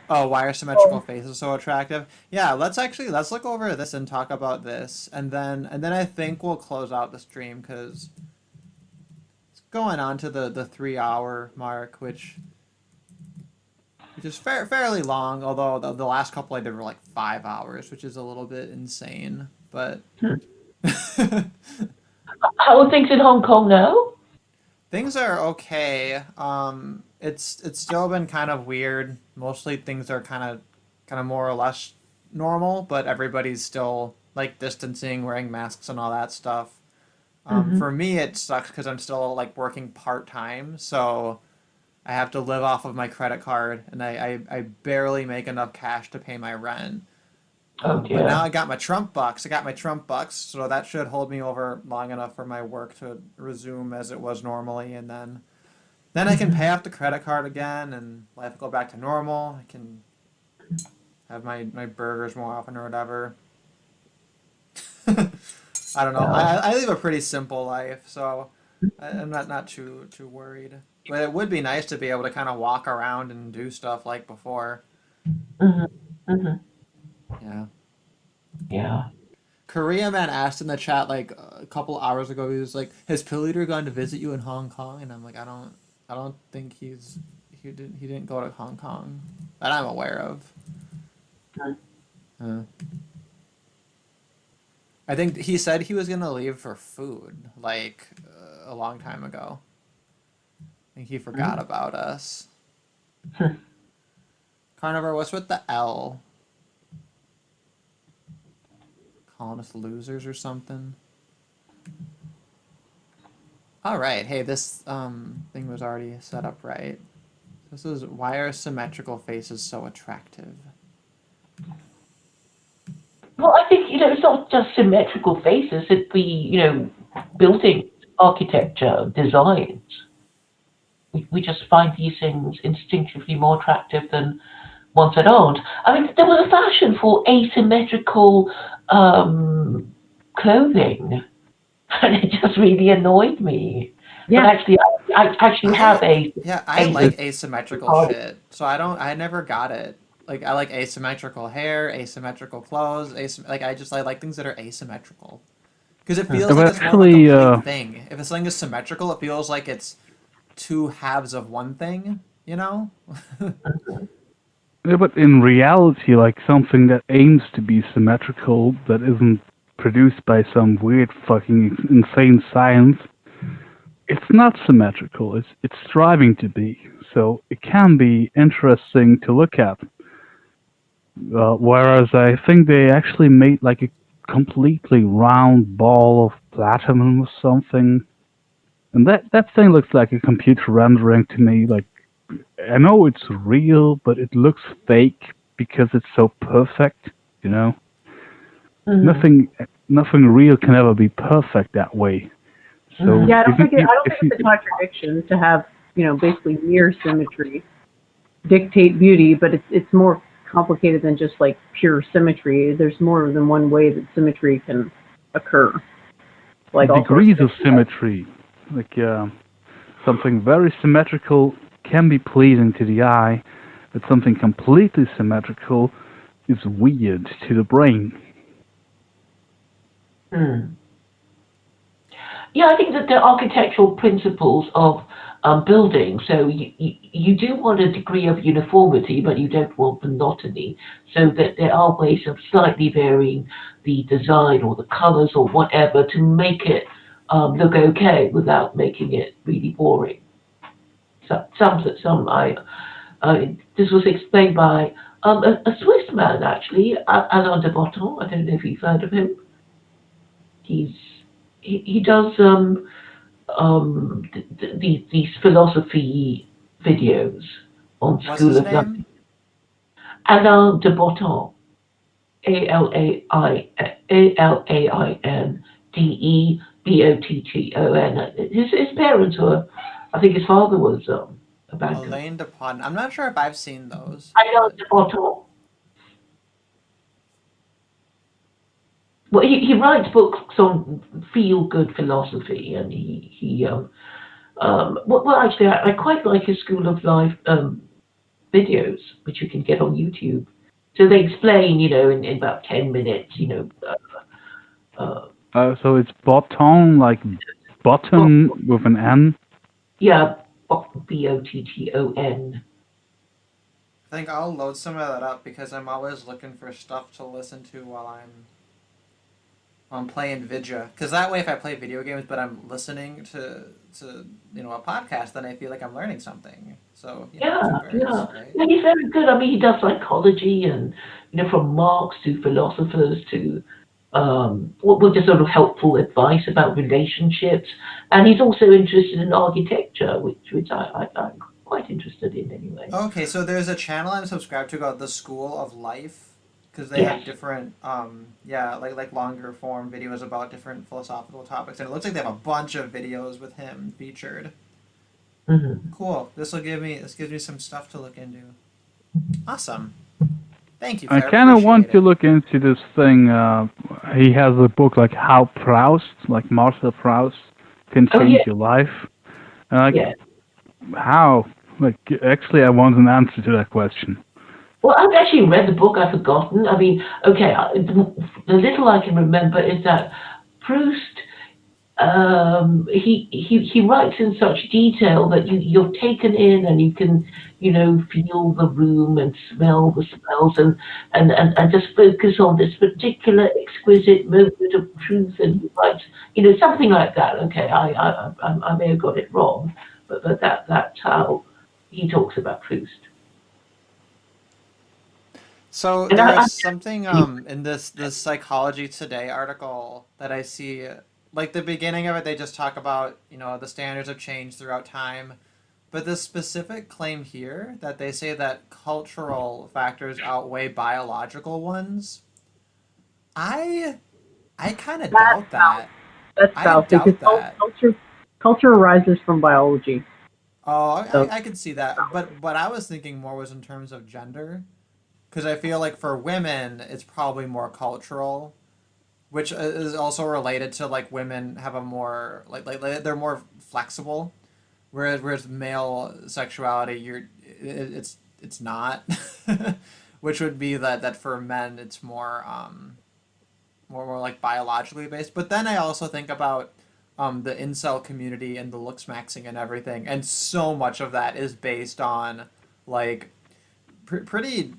Oh, why are symmetrical faces so attractive? Yeah, let's look over this and talk about this, and then I think we'll close out the stream because it's going on to the 3-hour mark, which is fairly long. Although the last couple I did were like 5 hours, which is a little bit insane. But How are things in Hong Kong now? things are okay. It's still been kind of weird. Mostly things are kind of more or less normal, but everybody's still like distancing, wearing masks, and all that stuff. For me, it sucks because I'm still like working part-time, so I have to live off of my credit card, and I barely make enough cash to pay my rent. Oh But now dear. I got my Trump bucks. I got my Trump bucks, so that should hold me over long enough for my work to resume as it was normally, and then I can pay off the credit card again, and life will go back to normal. I can have my burgers more often or whatever. I don't know. Yeah. I live a pretty simple life, so I'm not too worried. But it would be nice to be able to kind of walk around and do stuff like before. hmm hmm Yeah. Yeah. Korea Man asked in the chat like a couple hours ago. He was like, "Has Pill Eater gone to visit you in Hong Kong?" And I'm like, I don't think he didn't go to Hong Kong that I'm aware of. Mm. Uh, I think he said he was gonna leave for food like a long time ago. I think he forgot about us. Carnivore, what's with the L? Calling us losers or something? All right. Hey, this thing was already set up right. This is why are symmetrical faces so attractive? Well, I think, it's not just symmetrical faces, it'd be, building architecture, designs. We just find these things instinctively more attractive than ones that aren't. I mean, there was a fashion for asymmetrical clothing, and it just really annoyed me. Yeah. But actually, I actually have a Yeah, I a- like asymmetrical Oh. shit. So I never got it. Like I like asymmetrical hair, asymmetrical clothes, I like things that are asymmetrical. Because it feels Yeah, like but it's more of a actually, complete thing. If something is symmetrical, it feels like it's two halves of one thing, you know? Yeah, but in reality, like something that aims to be symmetrical, that isn't produced by some weird fucking insane science, it's not symmetrical. It's striving to be. So it can be interesting to look at. Whereas I think they actually made like a completely round ball of platinum or something, and that thing looks like a computer rendering to me. Like I know it's real, but it looks fake because it's so perfect. You know, nothing real can ever be perfect that way. So Yeah, I don't think if it's a contradiction to have, basically near symmetry dictate beauty, but it's more complicated than just like pure symmetry. There's more than one way that symmetry can occur. Like all degrees sorts of symmetry, like something very symmetrical can be pleasing to the eye, but something completely symmetrical is weird to the brain. Yeah, I think that the architectural principles of building, so you do want a degree of uniformity, but you don't want monotony, so that there are ways of slightly varying the design or the colors or whatever to make it look okay without making it really boring. So, this was explained by a Swiss man, actually, Alain de Botton. I don't know if you've heard of him. He does these philosophy videos on What's School his of Life. name? Alain de Botton, ALAINDEBOTTON. His parents were, I think his father was a banker. Alain de Pon. I'm not sure if I've seen those. Alain de Botton. Well, he writes books on feel-good philosophy, and well, actually, I quite like his School of Life videos, which you can get on YouTube. So they explain, in about 10 minutes, So it's bottom, like bottom with an N. yeah, BOTTON. I think I'll load some of that up because I'm always looking for stuff to listen to while I'm playing Vidya. Because that way, if I play video games but I'm listening to a podcast, then I feel like I'm learning something. So Yeah, two birds, yeah. right? Yeah, he's very good. I mean, he does psychology and, from Marx to philosophers to what just sort of helpful advice about relationships. And he's also interested in architecture, which I'm quite interested in anyway. Okay, so there's a channel I'm subscribed to called The School of Life. because they have Yes. different, like longer form videos about different philosophical topics, and it looks like they have a bunch of videos with him featured. Hmm. Cool. This gives me some stuff to look into. Awesome. Thank you, I Claire. kind of want Appreciate to it. look into this thing. He has a book like How Proust, like Marcel Proust, can Oh, change yeah. your life. And like, Yeah. how? Like, actually, I want an answer to that question. Well, I've actually read the book. I've forgotten. I mean, okay, the little I can remember is that Proust, he writes in such detail that you're taken in and you can, feel the room and smell the smells and just focus on this particular exquisite moment of truth. And he writes, something like that. Okay, I may have got it wrong, but that's how he talks about Proust. So And there I, is something in this Psychology Today article that I see, like the beginning of it, they just talk about the standards have changed throughout time, but the specific claim here that they say that cultural factors outweigh biological ones, I I kind of That's doubt that. That's I fallacy because doubt that. culture arises from biology. Oh, So I could see that, but what I was thinking more was in terms of gender, because I feel like for women it's probably more cultural, which is also related to like women have a more like they're more flexible, whereas male sexuality it's not, which would be that for men it's more like biologically based. But then I also think about the incel community and the looks maxing and everything, and so much of that is based on like pretty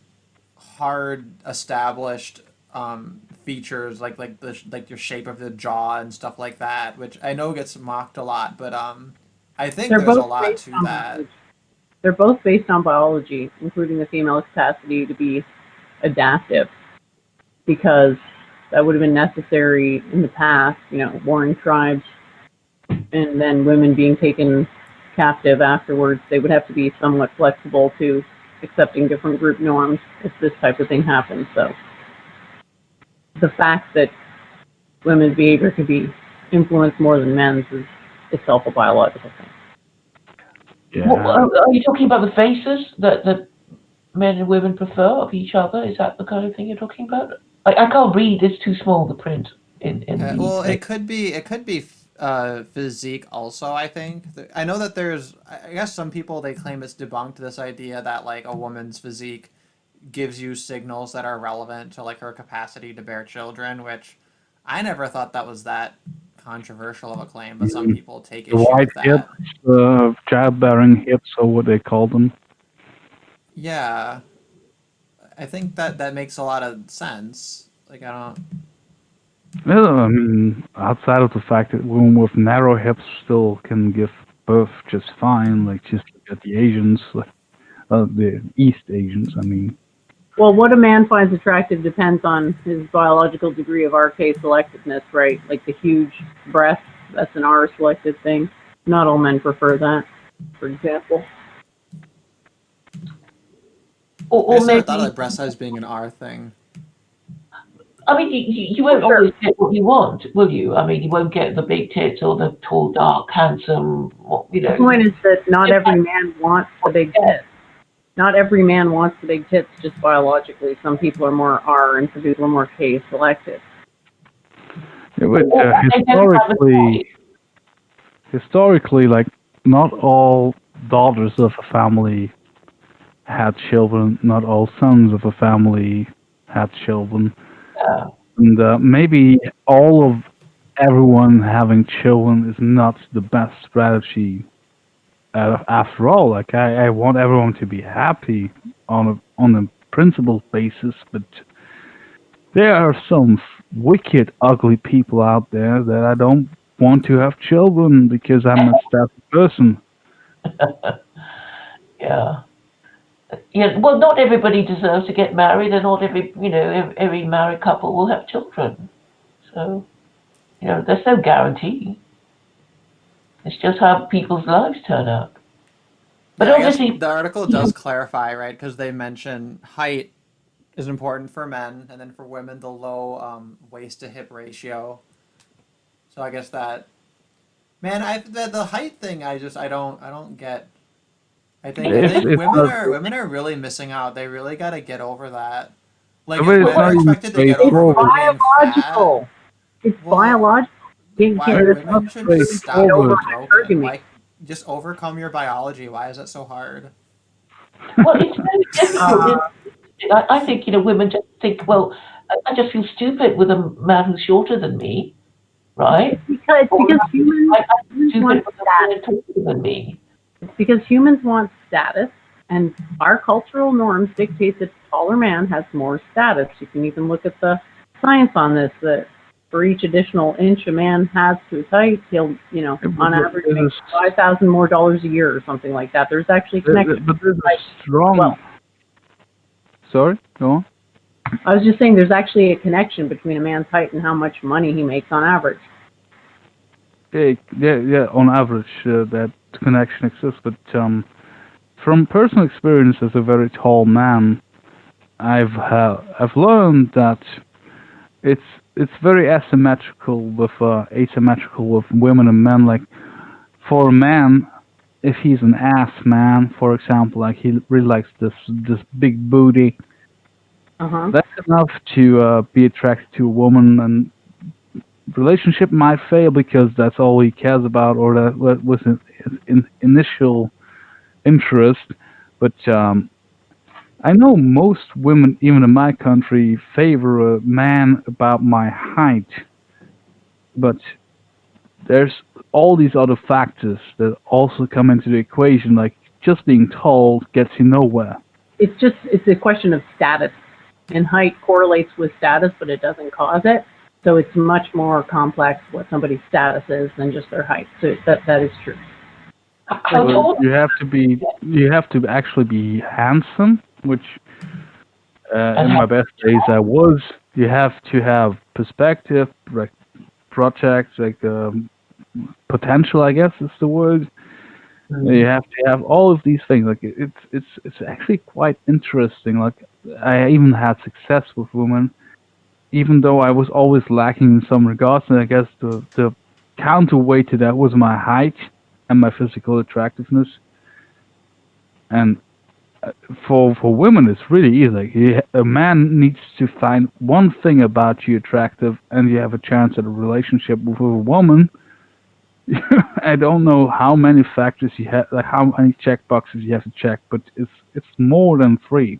hard established features like like your shape of the jaw and stuff like that, which I know gets mocked a lot, but I think they're there's a both lot based to on that. biology. They're both based on biology, including the female's capacity to be adaptive, because that would have been necessary in the past, warring tribes and then women being taken captive afterwards. They would have to be somewhat flexible to accepting different group norms if this type of thing happens. So the fact that women's behavior could be influenced more than men's is itself a biological thing. Yeah. Are you talking about the faces that men and women prefer of each other? Is that the kind of thing you're talking about? I can't read. It's too small, the print in the Well, thing. it could be physique also. I think I know that there's. I guess some people they claim it's debunked this idea that like a woman's physique gives you signals that are relevant to like her capacity to bear children, which I never thought that was that controversial of a claim, but some people take The issue white with hips, that. childbearing hips, or what they call them. Yeah, I think that makes a lot of sense. Like I don't. Well, I mean, outside of the fact that women with narrow hips still can give birth just fine, like just look at the Asians, like, the East Asians, I mean. Well, what a man finds attractive depends on his biological degree of RK selectiveness, right? Like the huge breasts, that's an R selective thing. Not all men prefer that, for example. I Or just never thought of maybe, like breast size being an R thing. I mean, you won't Sure. always get what you want, will you? I mean, you won't get the big tits or the tall, dark, handsome, The point is that not every man wants the big tits. Not every man wants the big tits just biologically. Some people are more R and some people are more K selective. Yeah, but Or they don't have a choice. historically, like, not all daughters of a family had children, not all sons of a family had children. Yeah. And maybe all of everyone having children is not the best strategy. After all, like I want everyone to be happy on a principle basis, but there are some wicked, ugly people out there that I don't want to have children because I'm a static person. Yeah. Yeah. Well, not everybody deserves to get married, and not every married couple will have children. So, there's no guarantee. It's just how people's lives turn out. But Yeah, I guess obviously, the article does clarify, right? Because they mention height is important for men, and then for women, the low waist to hip ratio. So I guess that, man, the height thing, I don't get. I It's think it's not women are really missing out. They really got to get over that. Like if but it's men are not even expected to get over straightforward. being fat, Biological. It's well, biological. why But it's not women should just stop Over being straightforward. broken? hypergamy. Why just overcome your biology? Why is it so hard? Well, it's very difficult. Uh, I think, women just think, well, I just feel stupid with a man who's shorter than me, right? because Or humans, I feel humans want stupid with a man status. taller than me. It's because humans want status, and our cultural norms dictate that a taller man has more status. You can even look at the science on this. That for each additional inch a man has to his height, he'll, on average, make There's $5,000 more dollars a year or something like that. There's actually a connection. but there's Height. a strong. Well, Sorry, go on. I was just saying there's actually a connection between a man's height and how much money he makes on average. Yeah. On average, that connection exists, but from personal experience as a very tall man, I've learned that it's very asymmetrical with women and men. Like for a man, if he's an ass man, for example, like he really likes this big booty, that's enough to be attracted to a woman, and relationship might fail because that's all he cares about, or that was his initial interest. But I know most women, even in my country, favor a man about my height, but there's all these other factors that also come into the equation. Like just being tall gets you nowhere. It's a question of status, and height correlates with status, but it doesn't cause it. So it's much more complex what somebody's status is than just their height. So that is true. How Well, tall? you have to actually be handsome, which in my best days I was. You have to have perspective, like projects, like potential, I guess is the word. You have to have all of these things. Like it's actually quite interesting. Like I even had success with women, even though I was always lacking in some regards. And I guess the counterweight to that was my height and my physical attractiveness. And for women, it's really easy. Like a man needs to find one thing about you attractive, and you have a chance at a relationship with a woman. I don't know how many factors you have, like how many check boxes you have to check, but it's more than three,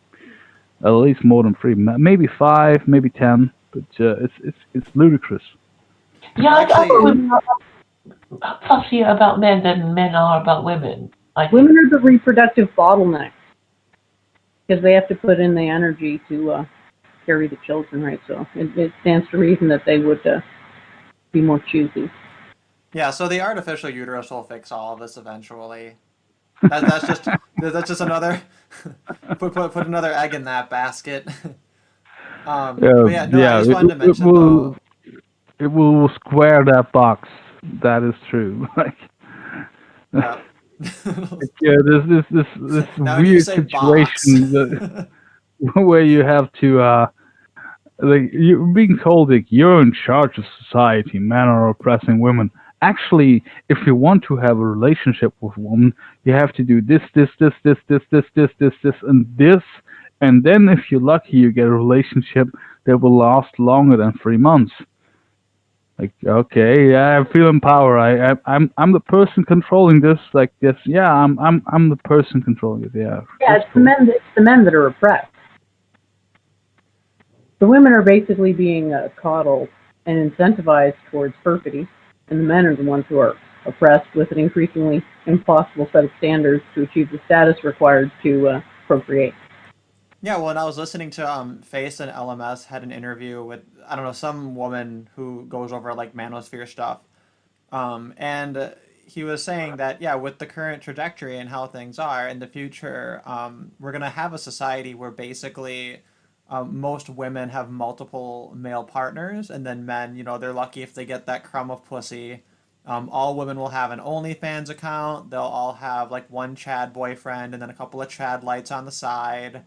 at least more than three, maybe five, maybe 10, but it's ludicrous. Yeah, I Actually, thought women are fussier about men than men are about women. I think. Women are the reproductive bottleneck because they have to put in the energy to carry the children, right? So it stands to reason that they would be more choosy. yeah. So the artificial uterus will fix all of this eventually. That's just another put another egg in that basket. But yeah, no, I just wanted to mention though. It will square that box. That is true. Like, Yeah. yeah, there's this Now when you weird say box. situation that, where you have to like you're being told like you're in charge of society, men are oppressing women. Actually, if you want to have a relationship with a woman, you have to do this, and then if you're lucky, you get a relationship that will last longer than 3 months. Like, okay, yeah, I feel empowered. I'm the person controlling this. Like, yes, yeah, I'm the person controlling it. Yeah, Yeah, that's it's cool. the men that are oppressed. The women are basically being coddled and incentivized towards perfidy, and the men are the ones who are oppressed with an increasingly impossible set of standards to achieve the status required to procreate. Yeah, well, and I was listening to Face and LMS had an interview with I don't know some woman who goes over like manosphere stuff, and he was saying that yeah, with the current trajectory and how things are in the future, we're gonna have a society where basically most women have multiple male partners, and then men, they're lucky if they get that crumb of pussy. All women will have an OnlyFans account. They'll all have like one Chad boyfriend and then a couple of Chad lights on the side,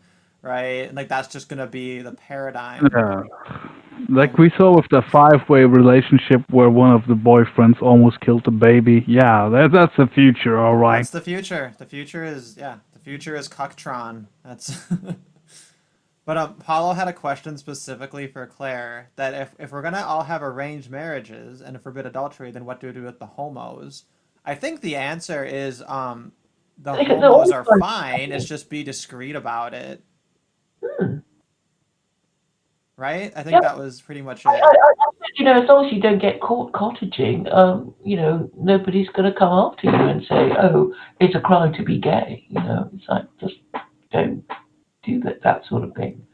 right? And like that's just gonna be the paradigm. Yeah. Like we saw with the 5-way relationship where one of the boyfriends almost killed the baby. Yeah, that's the future, all right. That's the future. The future is Cucktron. That's But Paulo had a question specifically for Claire that if we're gonna all have arranged marriages and forbid adultery, then what do we do with the homos? I think the answer is the Because they're homos all are fun. fine. It's just be discreet about it, right? I think Yeah. that was pretty much I it. said, as long as you don't get caught cottaging, nobody's going to come after you and say, "Oh, it's a crime to be gay." It's like just don't do that sort of thing.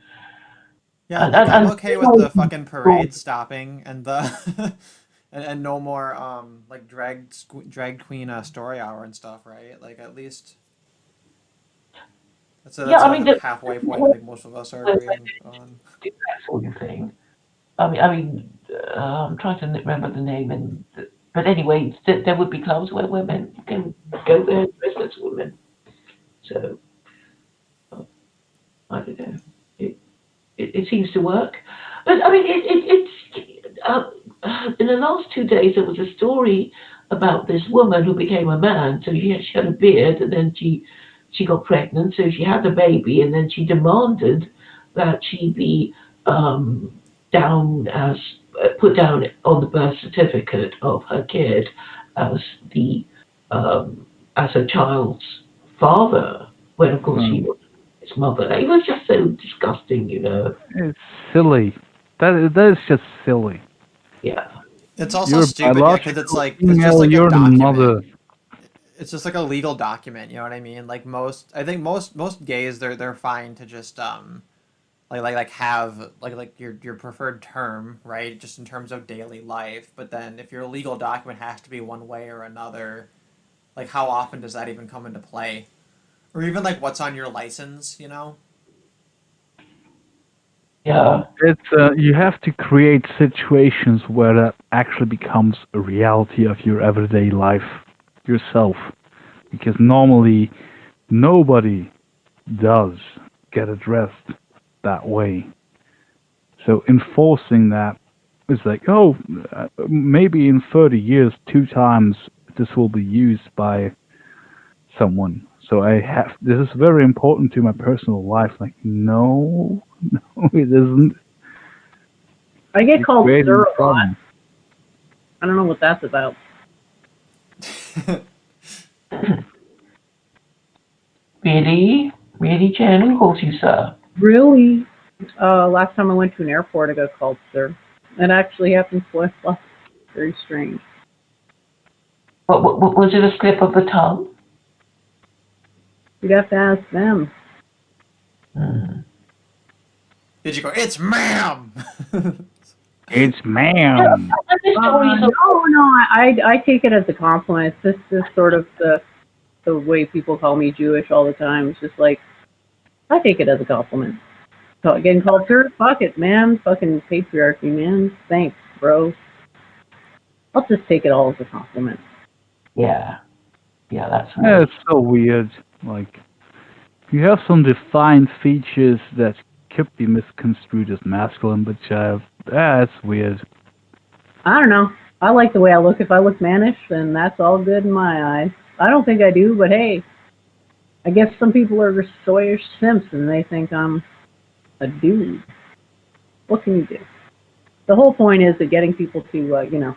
Yeah, And like I'm and okay with the fucking parade stopping and the and no more like drag queen story hour and stuff, right? Like at least that's a yeah, I mean, halfway point I think most of us are agreeing on. do that sort of thing. I'm trying to remember the name, but anyway, there would be clubs where women can go there dressed as women. So I don't know. It seems to work, but I mean, in the last 2 days there was a story about this woman who became a man. So she had a beard, and then she got pregnant, so she had a baby, and then she demanded that she be down as put down on the birth certificate of her kid as the as her child's father, when of course she was his mother. It was just so disgusting. It's silly. That is just silly. Yeah. It's also You're stupid, yeah, because it's like it's female, just like a you're the document. mother. It's just like a legal document, you know what I mean? Like I think most gays they're fine to just like have like your preferred term, right? Just in terms of daily life. But then if your legal document has to be one way or another, like how often does that even come into play? Or even like what's on your license, you know? Yeah. It's you have to create situations where that actually becomes a reality of your everyday life yourself, because normally nobody does get addressed that way. So enforcing that is like, oh, maybe in 30 years, 2 times this will be used by someone. So this is very important to my personal life. Like, no, it isn't. I get called Creating sir a a lot. problem. I don't know what that's about. Really? Really, Jen? Who calls you sir? Really? Last time I went to an airport, I got called sir. It actually happened twice. Very strange. What, was it a slip of the tongue? You'd have to ask them. Did you go, it's ma'am? It's ma'am. No, I take it as a compliment. This is sort of the way people call me Jewish all the time. It's just like, I take it as a compliment. So getting called sir, fuck it, man. Fucking patriarchy, man. Thanks, bro. I'll just take it all as a compliment. Yeah. Yeah, that's Yeah, it's so weird. Like, you have some defined features that could be misconstrued as masculine, but that's weird. I don't know. I like the way I look. If I look mannish, then that's all good in my eyes. I don't think I do, but hey, I guess some people are soyish simps and they think I'm a dude. What can you do? The whole point is that getting people to,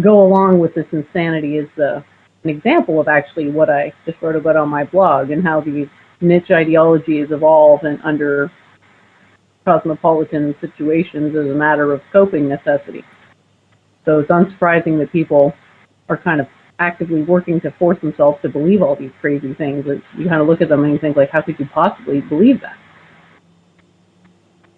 go along with this insanity is an example of actually what I just wrote about on my blog and how these niche ideologies evolve and under cosmopolitan situations as a matter of coping necessity. So it's unsurprising that people are kind of actively working to force themselves to believe all these crazy things. You kind of look at them and you think, like, how could you possibly believe that?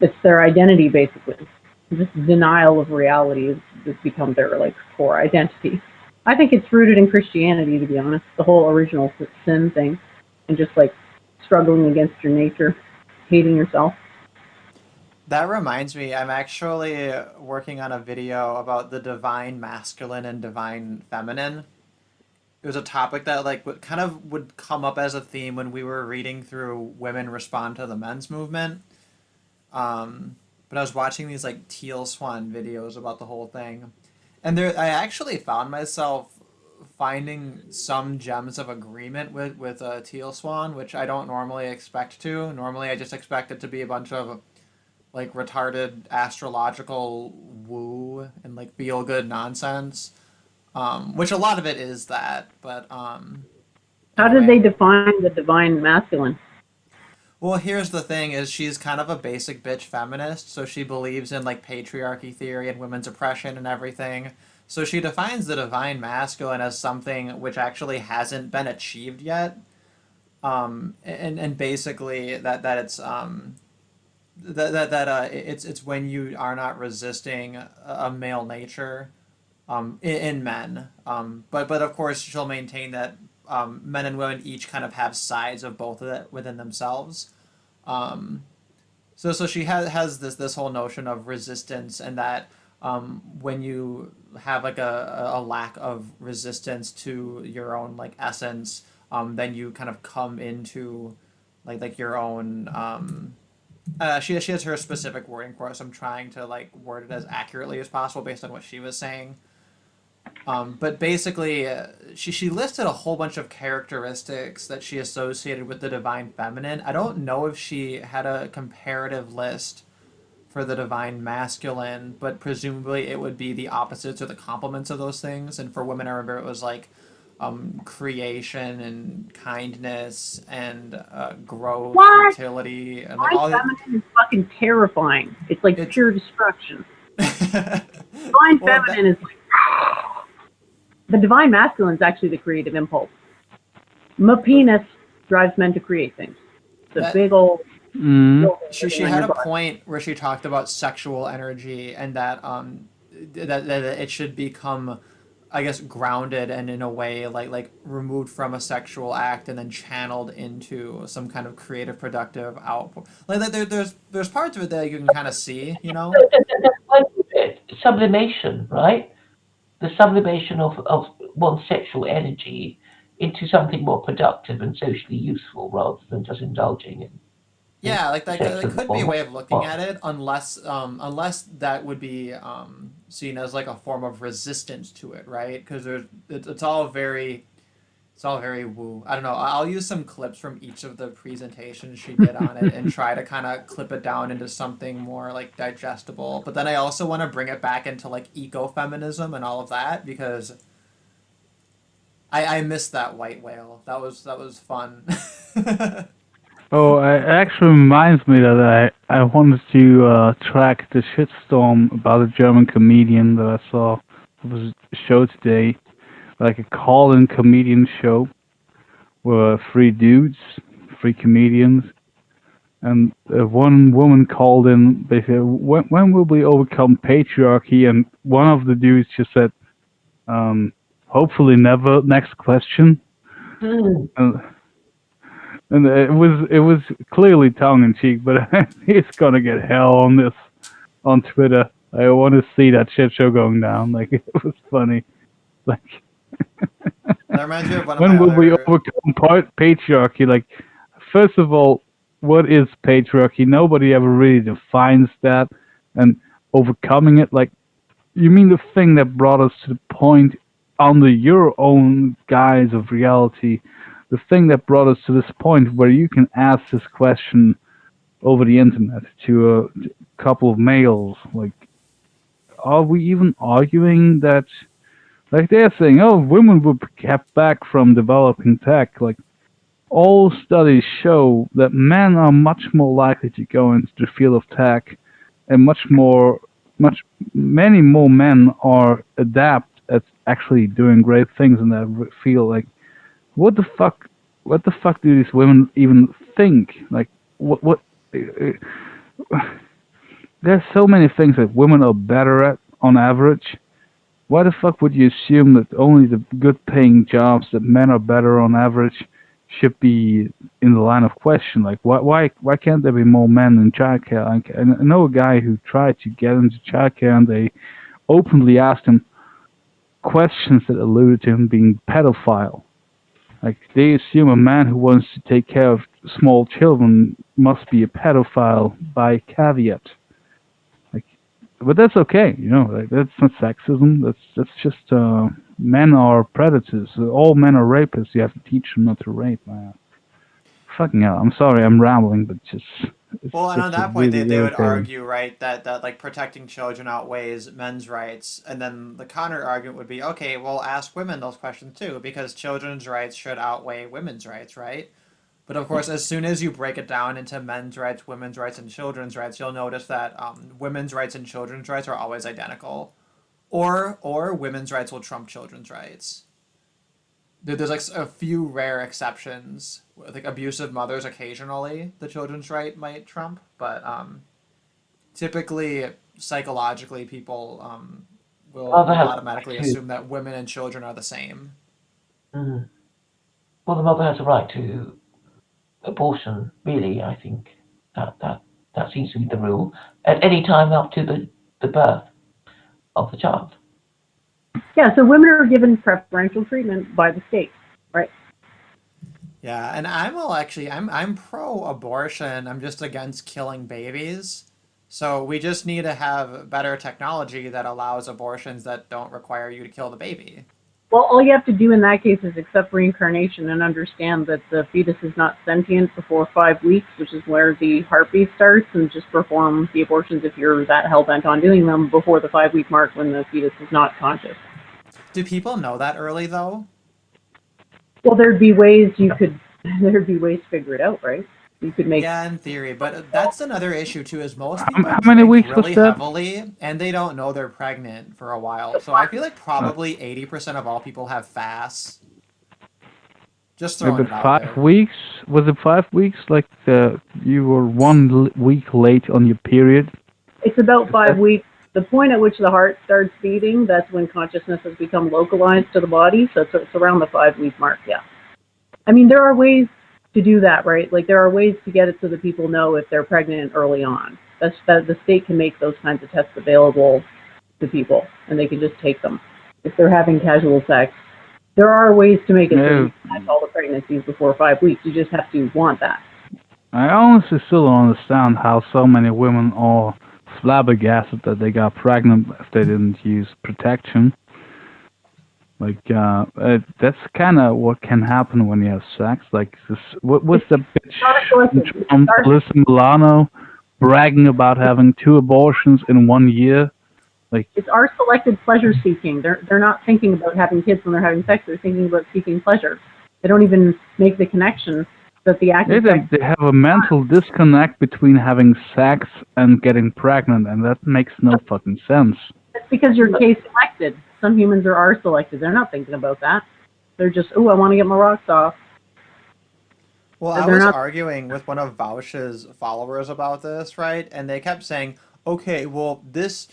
It's their identity, basically. Just denial of reality has become their, like, core identity. I think it's rooted in Christianity, to be honest, the whole original sin thing, and just, like, struggling against your nature, hating yourself. That reminds me, I'm actually working on a video about the divine masculine and divine feminine. it was a topic that like would come up as a theme when we were reading through Women Respond to the Men's Movement. But I was watching these like Teal Swan videos about the whole thing, and there I actually found myself finding some gems of agreement with Teal Swan, which I don't normally expect to. Normally, I just expect it to be a bunch of like retarded astrological woo and like feel good nonsense, which a lot of it is that. But How did they define the divine masculine? well, here's the thing: is she's kind of a basic bitch feminist, so she believes in like patriarchy theory and women's oppression and everything. So she defines the divine masculine as something which actually hasn't been achieved yet, and basically that it's it's when you are not resisting a male nature, in men, but of course she'll maintain that men and women each kind of have sides of both of it within themselves. Um, so she has this whole notion of resistance, and that when you have like a lack of resistance to your own like essence, then you kind of come into like your own. She has her specific wording for it, so I'm trying to like word it as accurately as possible based on what she was saying. But basically, she listed a whole bunch of characteristics that she associated with the divine feminine. I don't know if she had a comparative list for the divine masculine, but presumably it would be the opposites or the complements of those things. And for women, I remember it was like creation and kindness and growth, What? fertility, and like Divine all. feminine is fucking terrifying. It's like It's- pure destruction. Divine Well, feminine is like the divine masculine is actually the creative impulse. My penis drives men to create things. It's a That- big old. She had a point where she talked about sexual energy, and that that it should become, I guess, grounded and in a way like removed from a sexual act and then channeled into some kind of creative productive output. Like there's parts of it that you can kind of see, you know. That's part of it. Sublimation, right? The sublimation of one's sexual energy into something more productive and socially useful rather than just indulging in. Yeah, like that Sex is could be a form way of- of looking at it, unless that would be seen as like a form of resistance to it, right? Because it's all very woo. I don't know. I'll use some clips from each of the presentations she did on it and try to kind of clip it down into something more like digestible. But then I also want to bring it back into like ecofeminism and all of that, because I missed that white whale. That was fun. Oh, it actually reminds me that I wanted to track the shitstorm about a German comedian that I saw. It was a show today, like a call-in comedian show, where three dudes, three comedians, and one woman called in. They said, "When will we overcome patriarchy?" And one of the dudes just said, "Hopefully never." Next question. And it was clearly tongue in cheek, but he's gonna get hell on this on Twitter. I want to see that shit show going down. Like, it was funny. Like, That reminds me of one of when my will we other. overcome patriarchy? Like, first of all, what is patriarchy? Nobody ever really defines that. And overcoming it, like, you mean the thing that brought us to the point under your own guise of reality, the thing that brought us to this point where you can ask this question over the internet to a couple of males. Like, are we even arguing that? Like, they're saying, oh, women were kept back from developing tech. Like, all studies show that men are much more likely to go into the field of tech, and many more men are adept at actually doing great things in that field. Like, what the fuck do these women even think? Like, what there's so many things that women are better at on average. Why the fuck would you assume that only the good paying jobs that men are better on average should be in the line of question? Like, why can't there be more men in childcare? Like, I know a guy who tried to get into childcare, and they openly asked him, questions that alluded to him being pedophile. Like, they assume a man who wants to take care of small children must be a pedophile by caveat. Like, but that's okay, you know. Like, that's not sexism. That's just men are predators. All men are rapists. You have to teach them not to rape. Fucking hell. I'm sorry, I'm rambling, but just. Well, and on just that point, really they would irritating. argue, right, that like protecting children outweighs men's rights, and then the counter argument would be, okay, well, ask women those questions too, because children's rights should outweigh women's rights, right? But of course, as soon as you break it down into men's rights, women's rights, and children's rights, you'll notice that women's rights and children's rights are always identical, or women's rights will trump children's rights. There's like a few rare exceptions, like abusive mothers occasionally the children's right might trump, but typically psychologically people will Mother has automatically a right to. assume that women and children are the same. Mm. Well, the mother has a right to abortion. Really, I think that seems to be the rule at any time up to the birth of the child. Yeah, so women are given preferential treatment by the state, right? Yeah, and I'm pro abortion. I'm just against killing babies. So we just need to have better technology that allows abortions that don't require you to kill the baby. Well, all you have to do in that case is accept reincarnation and understand that the fetus is not sentient before 5 weeks, which is where the heartbeat starts, and just perform the abortions if you're that hell-bent on doing them before the 5-week mark when the fetus is not conscious. Do people know that early though? Well, there'd be ways to figure it out, right? You could make. Yeah, in theory, but that's another issue too. Is most How people many drink weeks was really that? heavily, and they don't know they're pregnant for a while. So I feel like probably 80% of all people have fasts. Just throwing Maybe it out 5 there. weeks? Was it 5 weeks? Like you were 1 week late on your period? It's about 5 weeks. The point at which the heart starts beating, that's when consciousness has become localized to the body. So it's around the 5-week mark, yeah. I mean, there are ways to do that, right? Like, there are ways to get it so that people know if they're pregnant early on. That the state can make those kinds of tests available to people, and they can just take them if they're having casual sex. There are ways to make it so you can catch all the pregnancies before 5 weeks. You just have to want that. I honestly still don't understand how so many women are flabbergasted that they got pregnant if they didn't use protection. Like, that's kind of what can happen when you have sex. Like, what was the bitch from Alyssa Milano bragging about having 2 abortions in 1 year? Like, it's our selected pleasure seeking. They're not thinking about having kids when they're having sex. They're thinking about seeking pleasure. They don't even make the connection that the act of sex. they have a mental disconnect between having sex and getting pregnant, and that makes no fucking sense. It's because you're case selected. Some humans are selected. They're not thinking about that. They're just, I want to get my rocks off. Well, I was arguing with one of Vauch's followers about this, right? And they kept saying, okay, well, the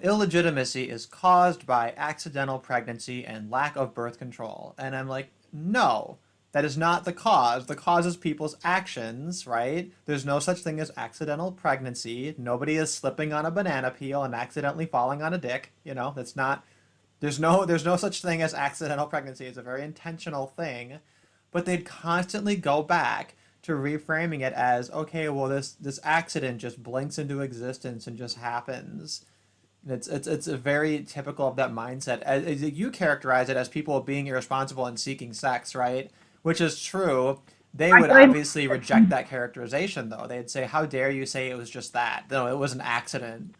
illegitimacy is caused by accidental pregnancy and lack of birth control. And I'm like, no, that is not the cause. The cause is people's actions, right? There's no such thing as accidental pregnancy. Nobody is slipping on a banana peel and accidentally falling on a dick. That's not. There's no such thing as accidental pregnancy. It's a very intentional thing. But they'd constantly go back to reframing it as, okay, well, this accident just blinks into existence and just happens. It's a very typical of that mindset. As you characterize it as people being irresponsible and seeking sex, right? Which is true. They would obviously reject that characterization, though. They'd say, how dare you say it was just that? No, it was an accident.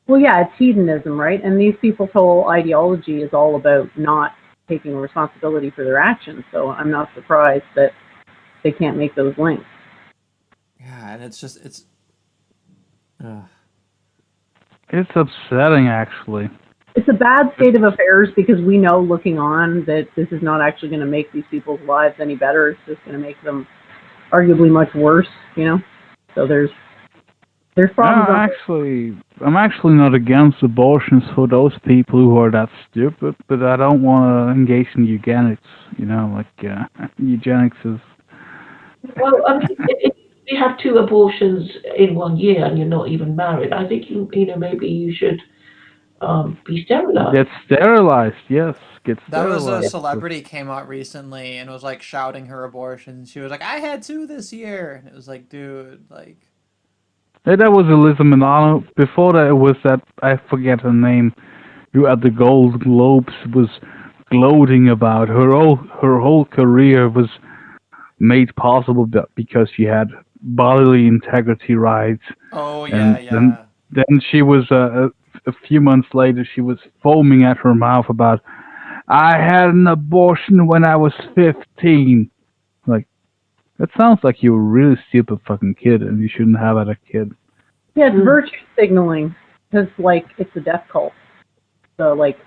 Well, yeah, it's hedonism, right? And these people's whole ideology is all about not taking responsibility for their actions. So I'm not surprised that they can't make those links. Yeah, and it's upsetting, actually. It's a bad state of affairs because we know looking on that this is not actually going to make these people's lives any better. It's just going to make them arguably much worse, So there's problems. No, I'm actually not against abortions for those people who are that stupid, but I don't want to engage in eugenics. Eugenics is. Well, if you have 2 abortions in 1 year and you're not even married, I think maybe you should be sterilized. Get sterilized, yes. Get That was a sterilized. celebrity came out recently and was like shouting her abortion. She was like, "I had 2 this year," and it was like, dude, like, Hey, that was Alyssa Milano. Before that, it was that, I forget her name, who at the Golden Globes was gloating about her whole career was made possible because she had bodily integrity rights. oh And yeah. then she was a few months later, she was foaming at her mouth about, I had an abortion when I was 15. Like, that sounds like you're a really stupid fucking kid, and you shouldn't have had a kid. Yeah, it's virtue signaling because, like, it's a death cult. So, like,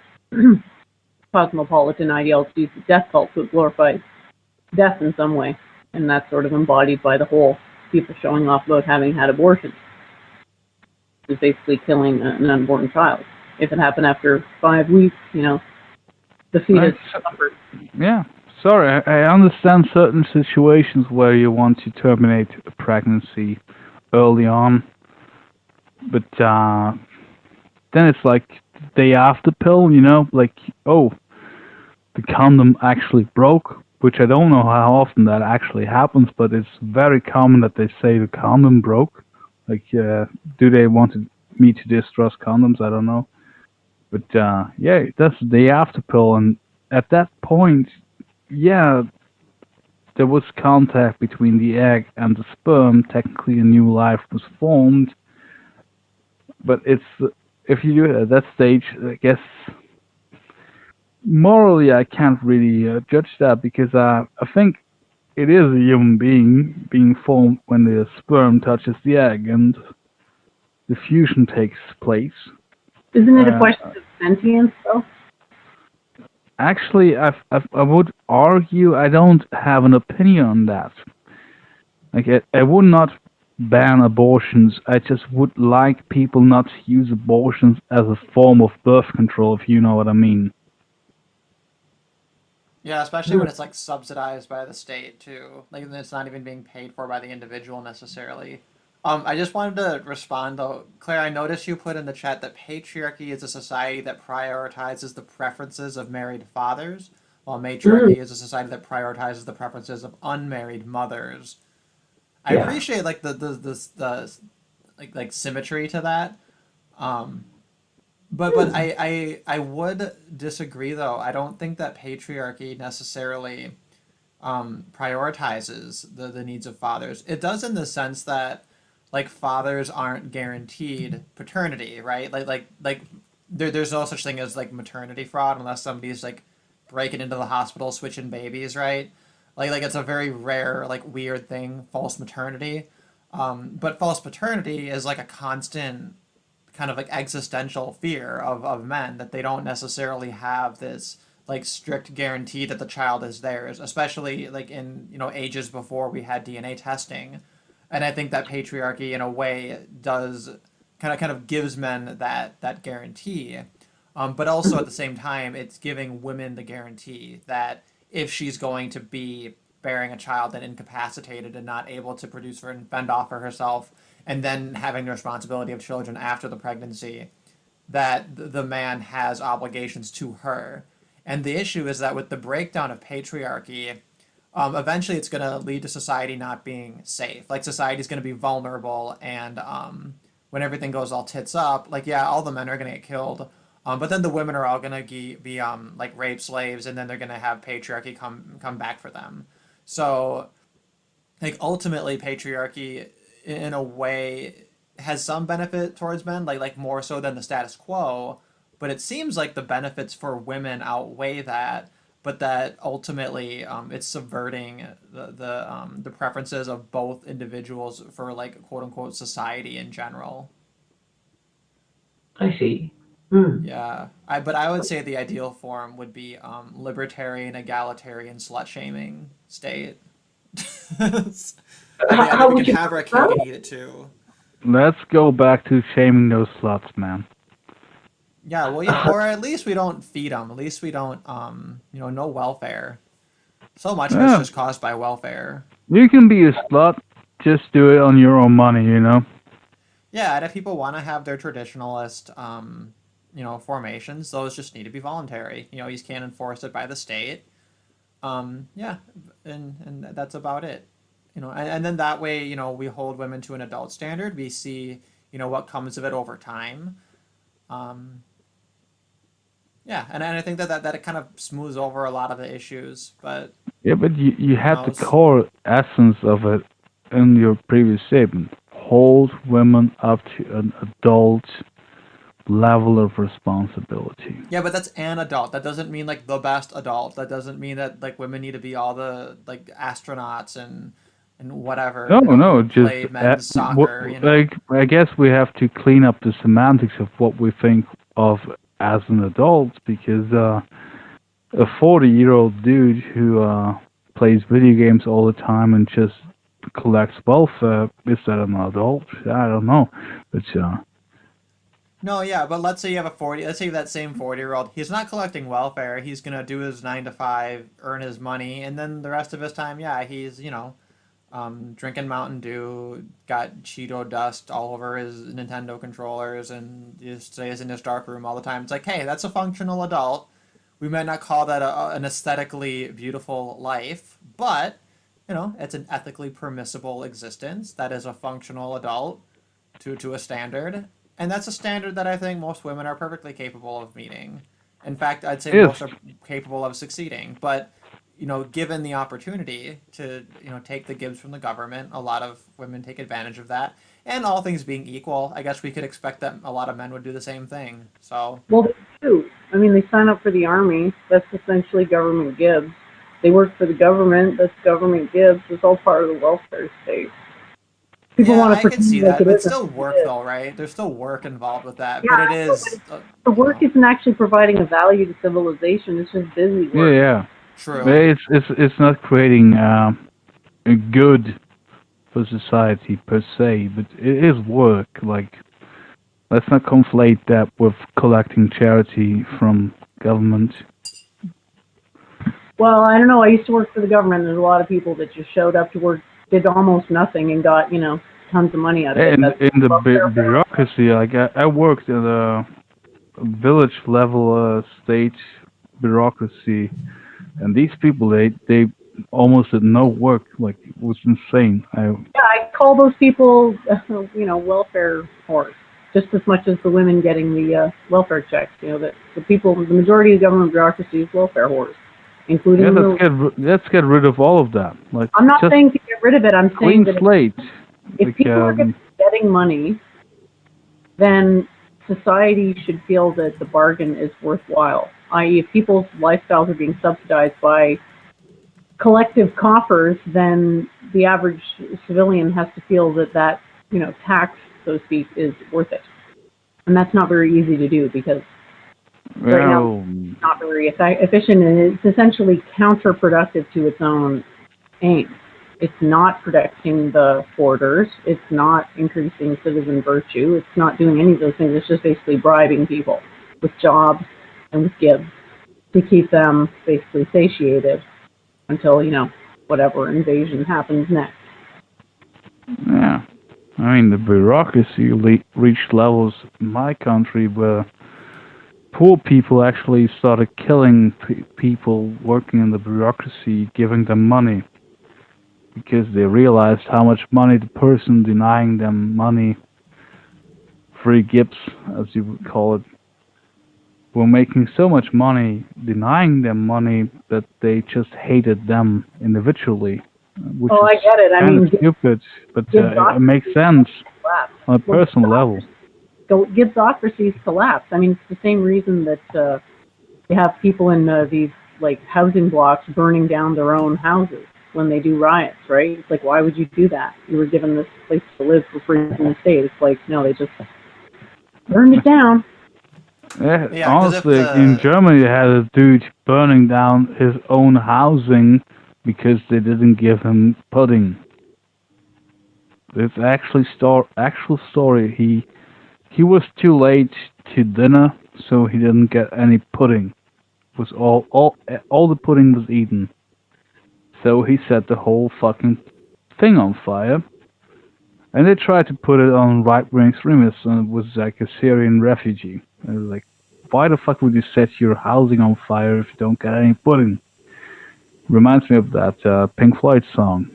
cosmopolitan ideology is a death cult, so it glorifies death in some way, and that's sort of embodied by the whole people showing off about having had abortions. It's basically killing an unborn child. If it happened after 5 weeks, the fetus suffered. Yeah, sorry, I understand certain situations where you want to terminate a pregnancy early on, but then it's like the day after pill, like, oh, the condom actually broke, which I don't know how often that actually happens, but it's very common that they say the condom broke. Like, do they want me to distrust condoms? I don't know. But yeah, that's the day after pill, and at that point, yeah, there was contact between the egg and the sperm. Technically, a new life was formed. But if you do it at that stage, I guess morally I can't really judge that because I think it is a human being being formed when the sperm touches the egg and the fusion takes place. Isn't it a question of sentience, though? Actually, I would argue I don't have an opinion on that. Like, I would not ban abortions. I just would like people not to use abortions as a form of birth control, if you know what I mean. Yeah, especially when it's like subsidized by the state too. Like it's not even being paid for by the individual necessarily. I just wanted to respond though, Claire. I noticed you put in the chat that patriarchy is a society that prioritizes the preferences of married fathers, while matriarchy is a society that prioritizes the preferences of unmarried mothers. I Yeah. appreciate like the like symmetry to that. But I would disagree though. I don't think that patriarchy necessarily prioritizes the needs of fathers. It does in the sense that like fathers aren't guaranteed paternity, right? Like there's no such thing as like maternity fraud unless somebody's like breaking into the hospital switching babies, right? Like it's a very rare like weird thing, false maternity. But false paternity is like a constant kind of like existential fear of men that they don't necessarily have this like strict guarantee that the child is theirs, especially like in ages before we had DNA testing. And I think that patriarchy in a way does kind of gives men that guarantee. But also at the same time it's giving women the guarantee that if she's going to be bearing a child and incapacitated and not able to produce for and fend off for herself, and then having the responsibility of children after the pregnancy, that the man has obligations to her. And the issue is that with the breakdown of patriarchy, eventually it's going to lead to society not being safe. Like society is going to be vulnerable, and when everything goes all tits up, like yeah, all the men are going to get killed, but then the women are all going to be like rape slaves, and then they're going to have patriarchy come back for them. So like ultimately patriarchy in a way has some benefit towards men, like more so than the status quo, but it seems like the benefits for women outweigh that, but that ultimately it's subverting the preferences of both individuals for like quote unquote society in general. I see. Yeah, but I would say the ideal form would be libertarian, egalitarian, slut shaming state. How We would can you? have our cake and eat it too. Let's go back to shaming those sluts, man. Yeah, well, or at least we don't feed them. At least we don't, no welfare. So much of it's Yeah. just caused by welfare. You can be a slut, just do it on your own money, Yeah, and if people want to have their traditionalist, formations, those just need to be voluntary. You just can't enforce it by the state. Yeah, and that's about it. And then that way, we hold women to an adult standard. We see, what comes of it over time. Um, yeah, and I think that it kind of smooths over a lot of the issues, but Yeah, but you had the knows? core essence of it in your previous statement. Hold women up to an adult level of responsibility. Yeah, but that's an adult. That doesn't mean like the best adult. That doesn't mean that like women need to be all the like astronauts and whatever, No, no, who just play men's soccer. like I guess we have to clean up the semantics of what we think of as an adult because a 40-year-old dude who plays video games all the time and just collects welfare, is that an adult? I don't know, but No, yeah, but let's say you have let's say that same 40-year-old, he's not collecting welfare. He's gonna do his 9 to 5, earn his money, and then the rest of his time, yeah, he's drinking Mountain Dew, got Cheeto dust all over his Nintendo controllers, and just stays in his dark room all the time. It's like, hey, that's a functional adult. We might not call that an aesthetically beautiful life, but it's an ethically permissible existence that is a functional adult to a standard, and that's a standard that I think most women are perfectly capable of meeting. In fact, I'd say yes, most are capable of succeeding, but given the opportunity to, take the gibs from the government, a lot of women take advantage of that. And all things being equal, I guess we could expect that a lot of men would do the same thing. So, Well, they do. I mean, they sign up for the army. That's essentially government gives. They work for the government. That's government gives. It's all part of the welfare state. People yeah, want to I could pretend see like that, it but isn't. still work It is. though, right? There's still work involved with that, but Yeah, it I know, is, but the work isn't actually providing a value to civilization. It's just busy yeah, work. yeah. true. But it's not creating a good for society per se, but it is work. Like, let's not conflate that with collecting charity from government. Well, I don't know. I used to work for the government. There's a lot of people that just showed up to work, did almost nothing, and got tons of money out of it. That's In the welfare. bureaucracy, like I worked in the village level state bureaucracy, and these people they almost did no work. Like, it was insane. Yeah, I call those people, welfare whores, just as much as the women getting the welfare checks. The people, the majority of the government bureaucracy is welfare whores, including Yeah, the let's get rid of all of that. Like, I'm not just saying to get rid of it. I'm saying clean that slate. if Like, people are getting money, then society should feel that the bargain is worthwhile. I.e., if people's lifestyles are being subsidized by collective coffers, then the average civilian has to feel that tax, so to speak, is worth it. And that's not very easy to do because right now well, it's not very efficient, and it's essentially counterproductive to its own aim. It's not protecting the borders. It's not increasing citizen virtue. It's not doing any of those things. It's just basically bribing people with jobs and with gifts to keep them basically satiated until, whatever invasion happens next. yeah. I mean, the bureaucracy reached levels in my country where poor people actually started killing people working in the bureaucracy, giving them money because they realized how much money the person denying them money, free gifts, as you would call it, were making so much money denying them money that they just hated them individually, which Oh, I is get it. I kind mean, of stupid, but Gibbs it makes sense collapse. on a personal level. Gibbsocracies collapse. I mean, it's the same reason that you have people in these housing blocks burning down their own houses when they do riots, right? It's like, why would you do that? You were given this place to live for free from the state. It's like, no, they just burned it down. Yeah, Yeah, 'cause if honestly, in the Germany, they had a dude burning down his own housing because they didn't give him pudding. It's actual story. He was too late to dinner, so he didn't get any pudding. It was all the pudding was eaten. So he set the whole fucking thing on fire. And they tried to put it on right-wing extremists, and it was like a Syrian refugee. And it was like, why the fuck would you set your housing on fire if you don't get any pudding? Reminds me of that Pink Floyd song.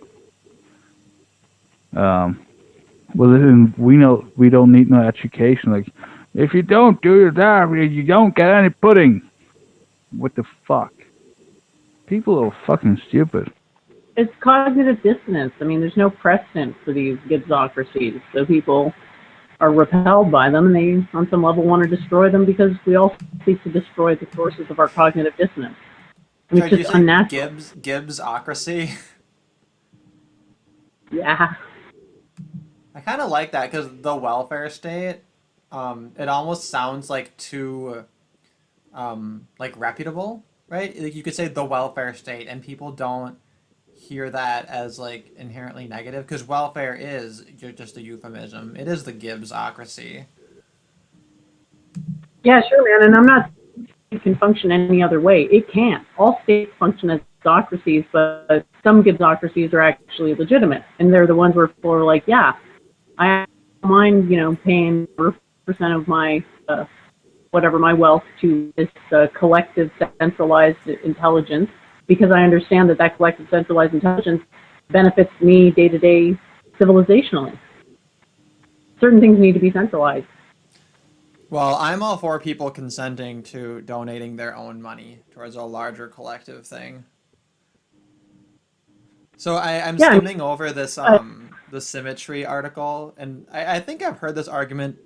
Was it in We Don't Need No Education? Like, if you don't do your diary, you don't get any pudding. What the fuck? People are fucking stupid. It's cognitive dissonance. I mean, there's no precedent for these Gibbsocracies, so people are repelled by them, and they, on some level, want to destroy them because we all seek to destroy the sources of our cognitive dissonance. I mean, Sorry, it's did you just say unnatural. Gibbsocracy? Yeah. I kind of like that because the welfare state, it almost sounds like too, like reputable, right? Like you could say the welfare state, and people don't hear that as like inherently negative because welfare is just a euphemism. It is the Gibbsocracy. Yeah, sure, man. And I'm not saying it can function any other way. It can't. All states function as Gibbsocracies, but some Gibbsocracies are actually legitimate, and they're the ones where people are like, yeah, I don't mind, paying 4% of my whatever my wealth to this collective centralized intelligence, because I understand that collective centralized intelligence benefits me day to day civilizationally. Certain things need to be centralized. Well, I'm all for people consenting to donating their own money towards a larger collective thing. So I'm Yeah. skimming over this the symmetry article, and I think I've heard this argument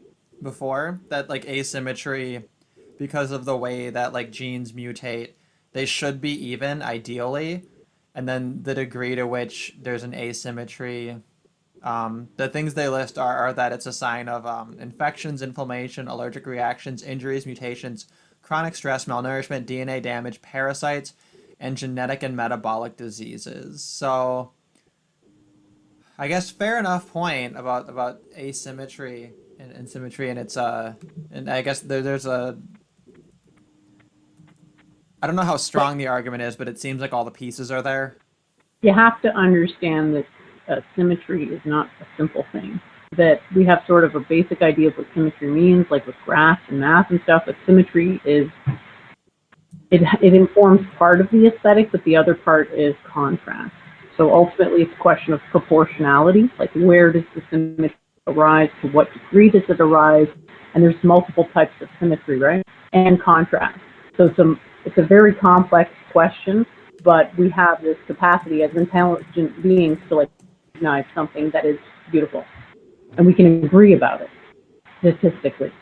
before that like asymmetry, because of the way that like genes mutate, they should be even ideally, and then the degree to which there's an asymmetry, the things they list are that it's a sign of infections, inflammation, allergic reactions, injuries, mutations, chronic stress, malnourishment, DNA damage, parasites, and genetic and metabolic diseases. So I guess fair enough point about asymmetry and symmetry, and it's and I guess there's a, I don't know how strong the argument is, but it seems like all the pieces are there. You have to understand that symmetry is not a simple thing. That we have sort of a basic idea of what symmetry means, like with graphs and math and stuff, but symmetry is, it informs part of the aesthetic, but the other part is contrast. So ultimately it's a question of proportionality, like where does the symmetry arise, to what degree does it arise, and there's multiple types of symmetry, right? And contrast. So it's a very complex question, but we have this capacity as intelligent beings to like recognize something that is beautiful, and we can agree about it statistically.